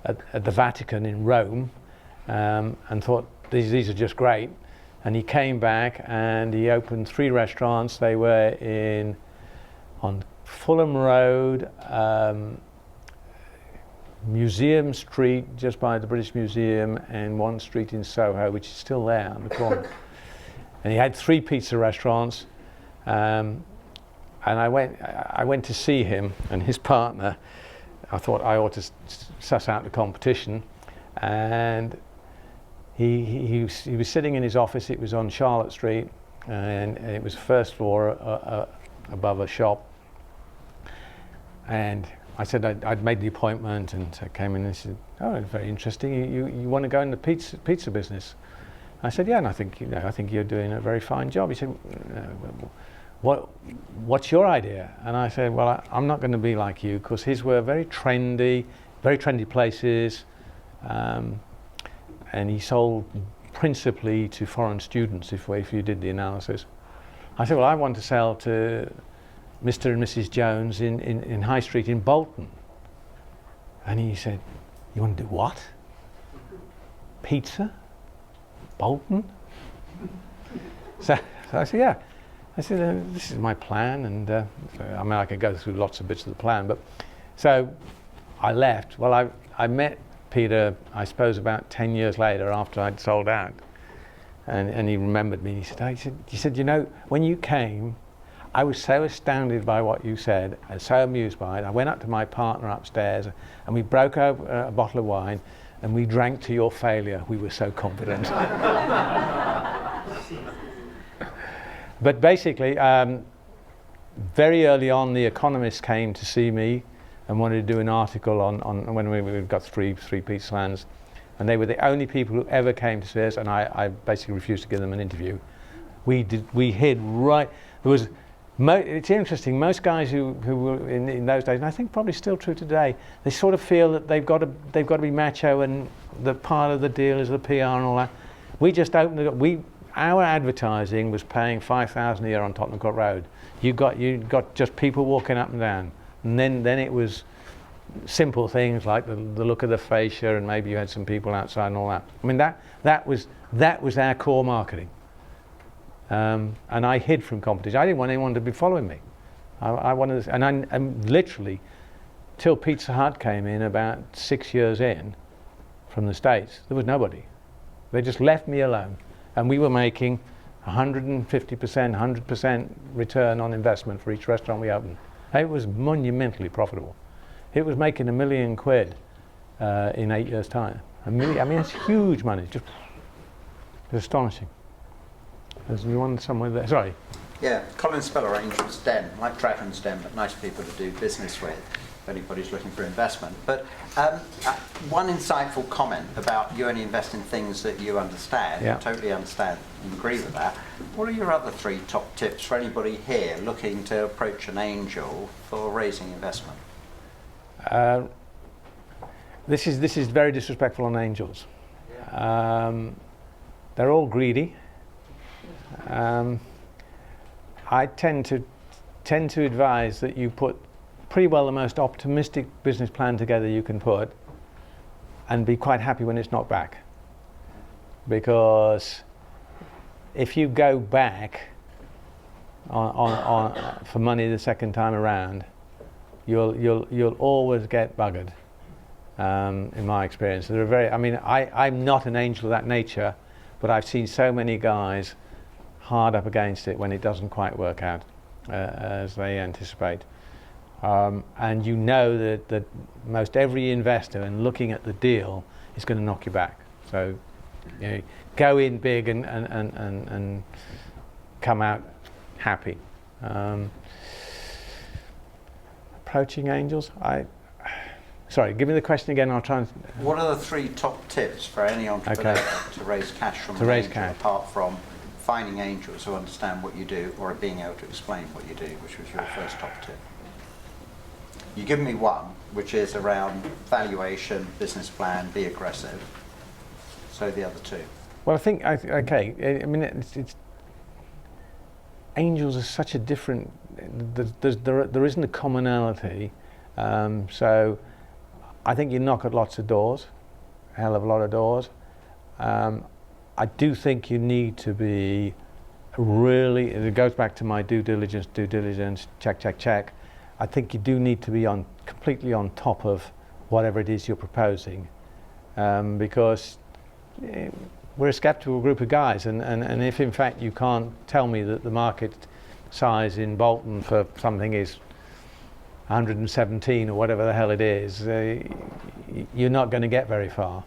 at the Vatican in Rome, and thought these are just great. And he came back and he opened 3 restaurants. They were on Fulham Road, Museum Street, just by the British Museum, and one street in Soho, which is still there on the corner. And he had 3 pizza restaurants, and I went to see him and his partner. I thought I ought to suss out the competition, and he was sitting in his office. It was on Charlotte Street, and it was first floor above a shop. And I said I'd made the appointment, and I came in and he said, "Oh, very interesting. You want to go in the pizza business?" I said, "Yeah, and I think you're doing a very fine job." He said, "What's your idea?" And I said, "Well, I'm not going to be like you, because his were very trendy places, and he sold principally to foreign students. If you did the analysis," I said, "Well, I want to sell to Mr. and Mrs. Jones in High Street in Bolton." And he said, "You want to do what? Pizza? Bolton?" So I said, "Yeah." I said, "This is my plan," and I mean, I could go through lots of bits of the plan, but so I left. Well, I met Peter, I suppose, about 10 years later after I'd sold out, and he remembered me. He said, "You know, when you came, I was so astounded by what you said, and so amused by it. I went up to my partner upstairs, and we broke open a bottle of wine, and we drank to your failure. We were so confident." But basically, very early on, The Economist came to see me and wanted to do an article on when we got three Pizzalands, and they were the only people who ever came to see us, and I basically refused to give them an interview. We hid right. There was. It's interesting. Most guys who were in those days, and I think probably still true today, they sort of feel that they've got to be macho, and the part of the deal is the PR and all that. We just opened it up. Our advertising was paying $5,000 a year on Tottenham Court Road. You got just people walking up and down, and then it was simple things like the look of the fascia, and maybe you had some people outside and all that. I mean, that was our core marketing. And I hid from competition. I didn't want anyone to be following me. I wanted, and literally, till Pizza Hut came in about 6 years in from the States, there was nobody. They just left me alone, and we were making 150%, 100% return on investment for each restaurant we opened. It was monumentally profitable. It was making £1 million in 8 years' time. I mean, it's huge money. Just astonishing. There's one somewhere there. Sorry. Yeah, Colin Speller, Angels Den, like Dragon's Den, but nice people to do business with if anybody's looking for investment. But one insightful comment about you only invest in things that you understand, yeah. Totally understand and agree with that. What are your other 3 top tips for anybody here looking to approach an angel for raising investment? This is very disrespectful on angels. They're all greedy. I tend to advise that you put pretty well the most optimistic business plan together you can put, and be quite happy when it's knocked back. Because if you go back, for money the second time around, you'll always get buggered. In my experience, there are very. I mean, I'm not an angel of that nature, but I've seen so many guys hard up against it when it doesn't quite work out as they anticipate. And you know that most every investor, in looking at the deal, is going to knock you back. So, you know, go in big and come out happy. Approaching angels, sorry, give me the question again. I'll try and. What are the 3 top tips for any entrepreneur to raise cash from an angel, apart from finding angels who understand what you do or being able to explain what you do, which was your first top tip? You give me one, which is around valuation, business plan, be aggressive. So the other 2. Well, I think okay. I mean, it's angels are such a different. There isn't a commonality. So I think you knock at lots of doors, a hell of a lot of doors. I do think you need to be really, it goes back to my due diligence, check. I think you do need to be completely on top of whatever it is you're proposing, because we're a skeptical group of guys, and if in fact you can't tell me that the market size in Bolton for something is 117 or whatever the hell it is, you're not going to get very far.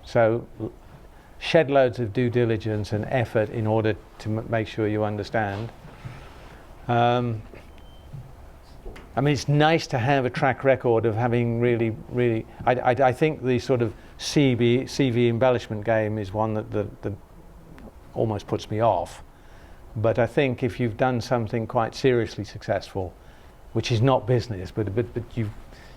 So shed loads of due diligence and effort in order to make sure you understand. I mean, it's nice to have a track record of having really. I think the sort of CV embellishment game is one that almost puts me off. But I think if you've done something quite seriously successful, which is not business, but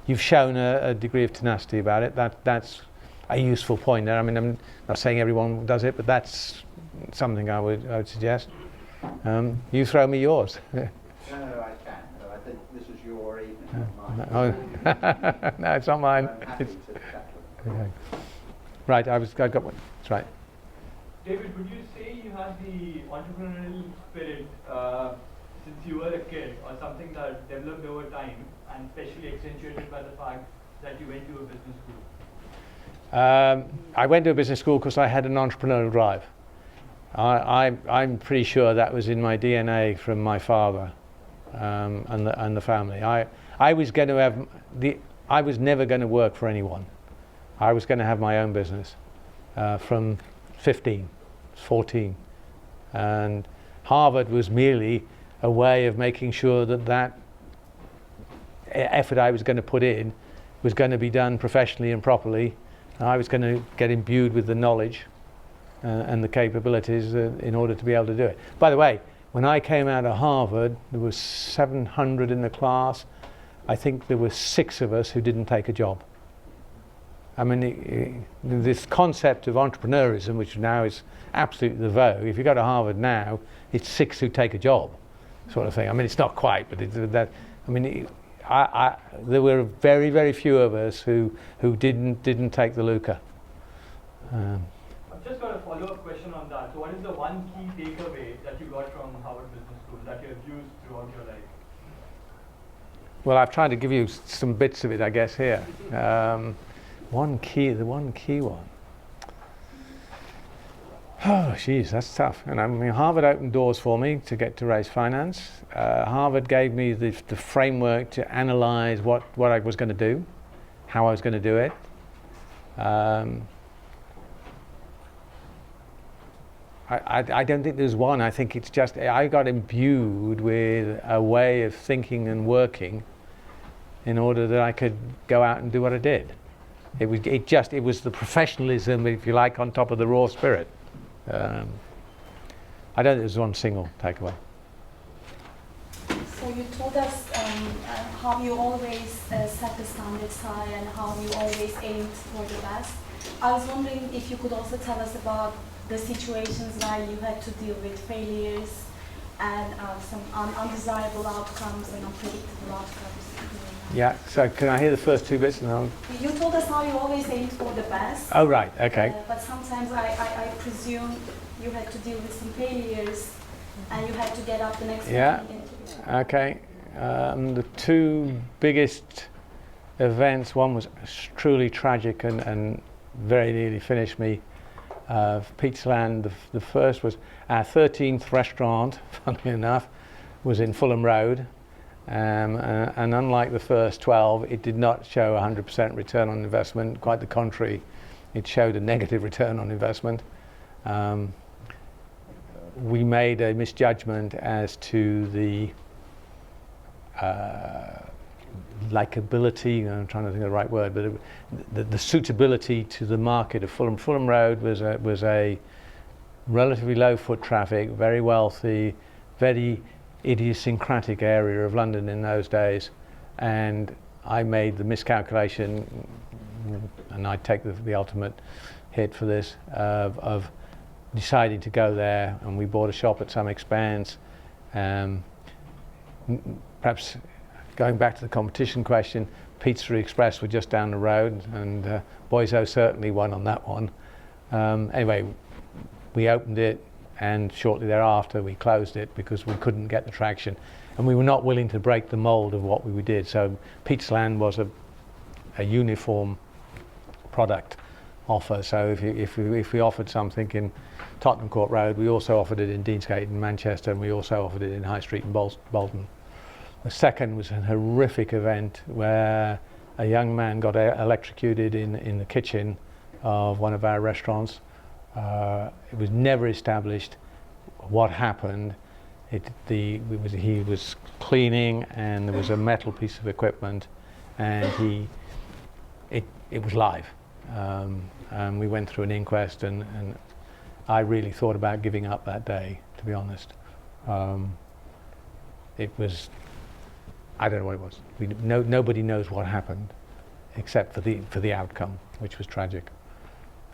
you've shown a degree of tenacity about it, that's a useful point there. I mean, I'm not saying everyone does it, but that's something I would suggest. You throw me yours. No, I can. But I think this is your evening, not mine. No, it's not mine. I'm happy to chat with them. Okay. Right, I got one. That's right. David, would you say you had the entrepreneurial spirit since you were a kid, or something that developed over time, and especially accentuated by the fact that you went to a business school? I went to a business school because I had an entrepreneurial drive. I'm pretty sure that was in my DNA from my father and the family. I was going to have I was never going to work for anyone. I was going to have my own business from 14, and Harvard was merely a way of making sure that effort I was going to put in was going to be done professionally and properly. I was going to get imbued with the knowledge and the capabilities in order to be able to do it. By the way, when I came out of Harvard, there was 700 in the class. I think there were 6 of us who didn't take a job. I mean, this concept of entrepreneurism, which now is absolutely the vogue, if you go to Harvard now, it's 6 who take a job, sort of thing. I mean, it's not quite, but that. I mean, there were very, very few of us who didn't take the Luca. I've just got a follow-up question on that. So, what is the one key takeaway that you got from Harvard Business School that you have used throughout your life? Well, I've tried to give you some bits of it, I guess, here. The one key one. Oh, geez, that's tough. And I mean, Harvard opened doors for me to get to raise finance. Harvard gave me the framework to analyze what I was going to do, how I was going to do it. I don't think there's one. I think it's just I got imbued with a way of thinking and working in order that I could go out and do what I did. It was the professionalism, if you like, on top of the raw spirit. I don't think there's one single takeaway. So you told us how you always set the standards high and how you always aimed for the best. I was wondering if you could also tell us about the situations where you had to deal with failures and some undesirable outcomes and unpredictable outcomes. Yeah, so can I hear the first 2 bits? And You told us how you always aimed for the best. oh, right, okay. But sometimes I presume you had to deal with some failures and you had to get up the next Yeah. morning. Okay. The two biggest events, one was truly tragic and very nearly finished me. Pizzaland, the first was our 13th restaurant, funnily enough, was in Fulham Road. And unlike the first 12, it did not show 100% return on investment. Quite the contrary, it showed a negative return on investment. We made a misjudgment as to the likability, I'm trying to think of the right word, but the suitability to the market of Fulham. Fulham Road was a relatively low foot traffic, very wealthy, very idiosyncratic area of London in those days, and I made the miscalculation, and I take the ultimate hit for this, of deciding to go there, and we bought a shop at some expense. Perhaps going back to the competition question, Pizza Express were just down the road, and Boiso certainly won on that one. Anyway, we opened it, and shortly thereafter we closed it because we couldn't get the traction, and we were not willing to break the mold of what we did. So Pizzaland was a uniform product offer. So if we offered something in Tottenham Court Road, we also offered it in Deansgate in Manchester, and we also offered it in High Street in Bolton. The second was a horrific event where a young man got electrocuted in the kitchen of one of our restaurants. It was never established what happened. He was cleaning, and there was a metal piece of equipment, and it was live. And we went through an inquest, and I really thought about giving up that day, to be honest. It was, I don't know what it was. Nobody knows what happened, except for the outcome, which was tragic.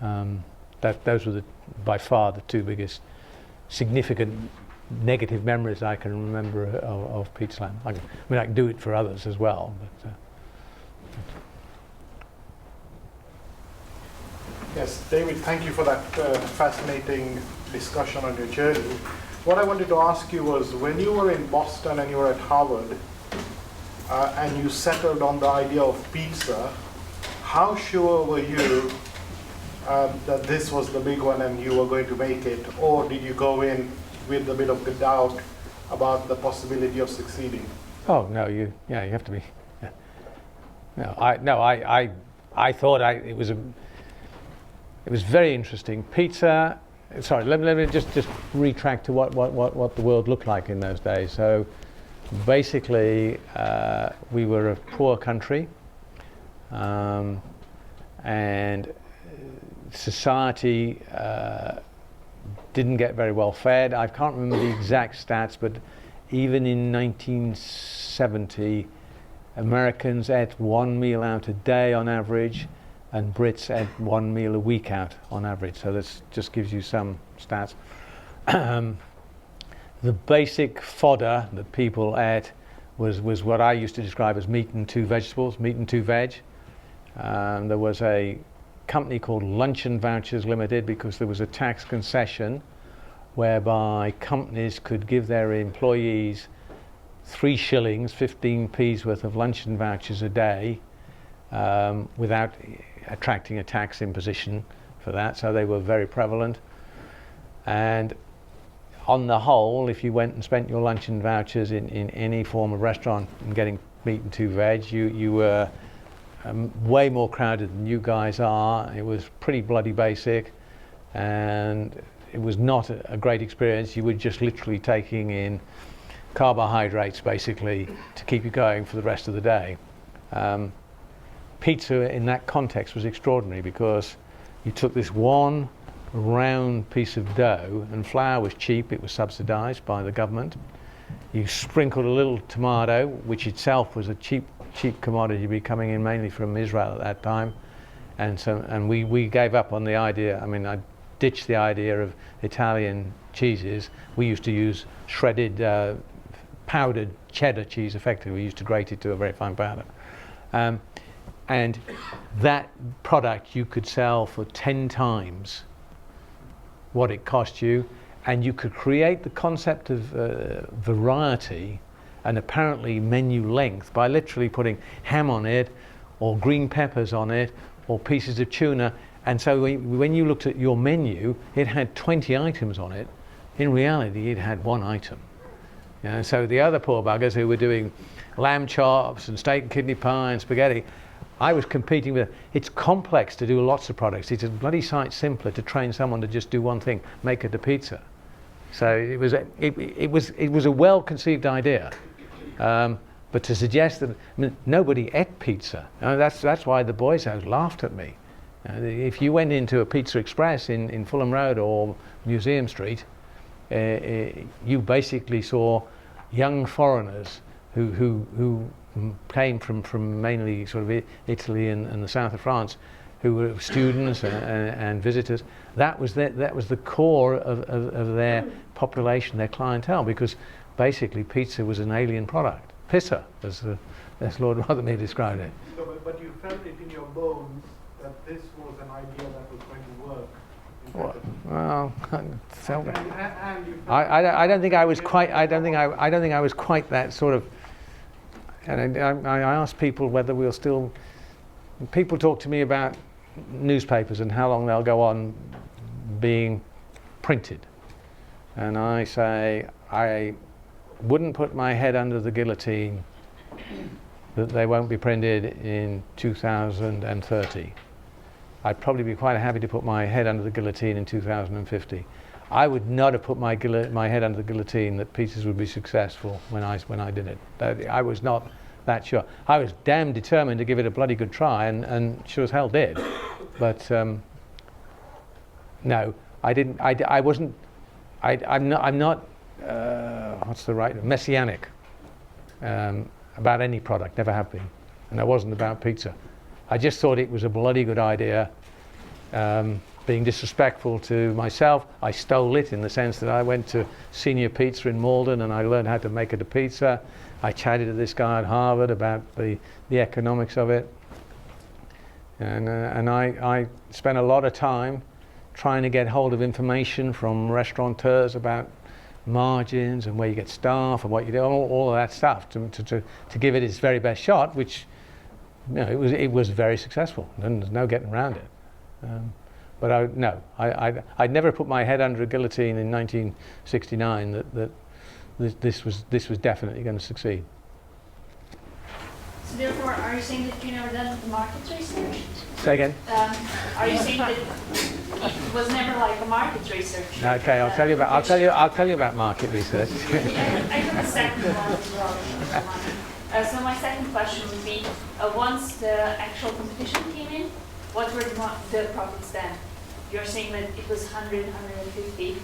Those were by far the two biggest significant negative memories I can remember of Pizzaland. I can do it for others as well. But, Yes, David, thank you for that fascinating discussion on your journey. What I wanted to ask you was, when you were in Boston and you were at Harvard, and you settled on the idea of pizza, how sure were you that this was the big one and you were going to make it, or did you go in with a bit of doubt about the possibility of succeeding? Oh no, you have to be. Yeah. I thought it was very interesting. Pizza. Sorry, let me just retract to what the world looked like in those days. So basically, we were a poor country, and society didn't get very well fed. I can't remember the exact stats, but even in 1970, Americans ate one meal out a day on average, and Brits ate one meal a week out on average. So this just gives you some stats. The basic fodder that people ate was what I used to describe as meat and two vegetables, meat and two veg. There was a company called Luncheon Vouchers Limited, because there was a tax concession whereby companies could give their employees 3 shillings, 15p's worth of luncheon vouchers a day, without attracting a tax imposition for that. So they were very prevalent. And on the whole, if you went and spent your luncheon vouchers in any form of restaurant and getting meat and two veg, you were way more crowded than you guys are. It was pretty bloody basic, and it was not a great experience. You were just literally taking in carbohydrates basically to keep you going for the rest of the day. Pizza in that context was extraordinary, because you took this one round piece of dough, and flour was cheap, it was subsidized by the government. You sprinkled a little tomato, which itself was a cheap commodity coming in mainly from Israel at that time, and we gave up on the idea. I mean, I ditched the idea of Italian cheeses. We used to use shredded powdered cheddar cheese. Effectively, we used to grate it to a very fine powder, and that product you could sell for 10 times what it cost you, and you could create the concept of variety and apparently menu length by literally putting ham on it, or green peppers on it, or pieces of tuna. And so when you looked at your menu, it had 20 items on it. In reality, it had one item. You know, so the other poor buggers who were doing lamb chops and steak and kidney pie and spaghetti, I was competing with. It's complex to do lots of products. It's a bloody sight simpler to train someone to just do one thing, make it a pizza. So it was a well-conceived idea. But to suggest that, I mean, nobody ate pizza. That's why the boys out laughed at me. If you went into a Pizza Express in Fulham Road or Museum Street, you basically saw young foreigners who came from mainly sort of Italy and the south of France, who were students and visitors. That was the core of their population, their clientele, because basically pizza was an alien product. Pissa, as Lord Rothermere described it. No, but you felt it in your bones that this was an idea that was going to work. Well, I don't think I was quite. I don't think I was quite that sort of. And I asked people whether we'll still. People talk to me about newspapers and how long they'll go on being printed, and I say I wouldn't put my head under the guillotine that they won't be printed in 2030. I'd probably be quite happy to put my head under the guillotine in 2050. I would not have put my head under the guillotine that pizzas would be successful when I did it. I was not that sure. I was damn determined to give it a bloody good try, and sure as hell did. But no, I didn't. I wasn't. I'm not. What's the right? Messianic about any product. Never have been, and I wasn't about pizza. I just thought it was a bloody good idea. Being disrespectful to myself, I stole it in the sense that I went to Senior Pizza in Malden and I learned how to make it a pizza. I chatted to this guy at Harvard about the economics of it. And I spent a lot of time trying to get hold of information from restaurateurs about margins and where you get staff and what you do, all of that stuff to give it its very best shot, which it was very successful, and there's no getting around it. But I'd never put my head under a guillotine in 1969 that this was definitely going to succeed. So therefore, are you saying that you never done the market research? Say again? Are you saying that it was never like a market research? Okay, I'll tell you about market research. I have a second one as well. So my second question would be, once the actual competition came in, what were the profits then? You're saying that it was 100, 150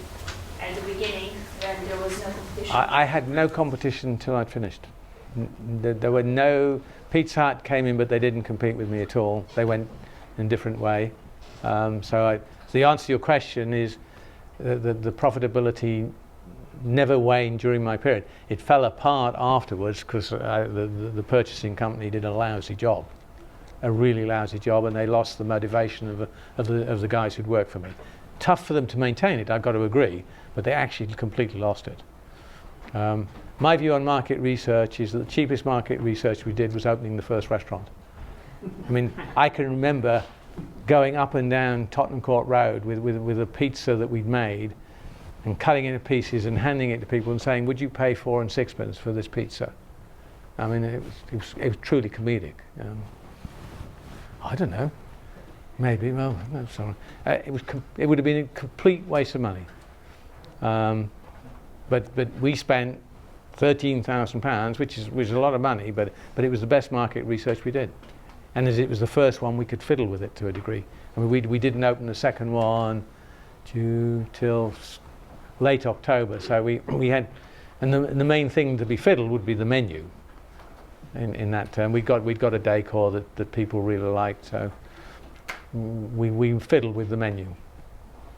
at the beginning when there was no competition? I had no competition until I'd finished. There were no. Pizza Hut came in, but they didn't compete with me at all. They went in a different way. So the answer to your question is the profitability never waned during my period. It fell apart afterwards because the purchasing company did a lousy job, a really lousy job, and they lost the motivation of the guys who'd worked for me. Tough for them to maintain it, I've got to agree, but they actually completely lost it. My view on market research is that the cheapest market research we did was opening the first restaurant. I mean, I can remember going up and down Tottenham Court Road with a pizza that we'd made and cutting it into pieces and handing it to people and saying, would you pay 4 and 6 for this pizza? I mean, it was truly comedic. I don't know. Maybe, well, no, sorry. It would have been a complete waste of money. But we spent £13,000, which is a lot of money, but it was the best market research we did. And as it was the first one, we could fiddle with it to a degree. I mean, we didn't open the second one till late October, so we had, and the main thing to be fiddled would be the menu. In that term, we'd got a decor that people really liked, so we fiddled with the menu.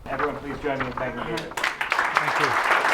Everyone, please join me in thanking David. Thank you.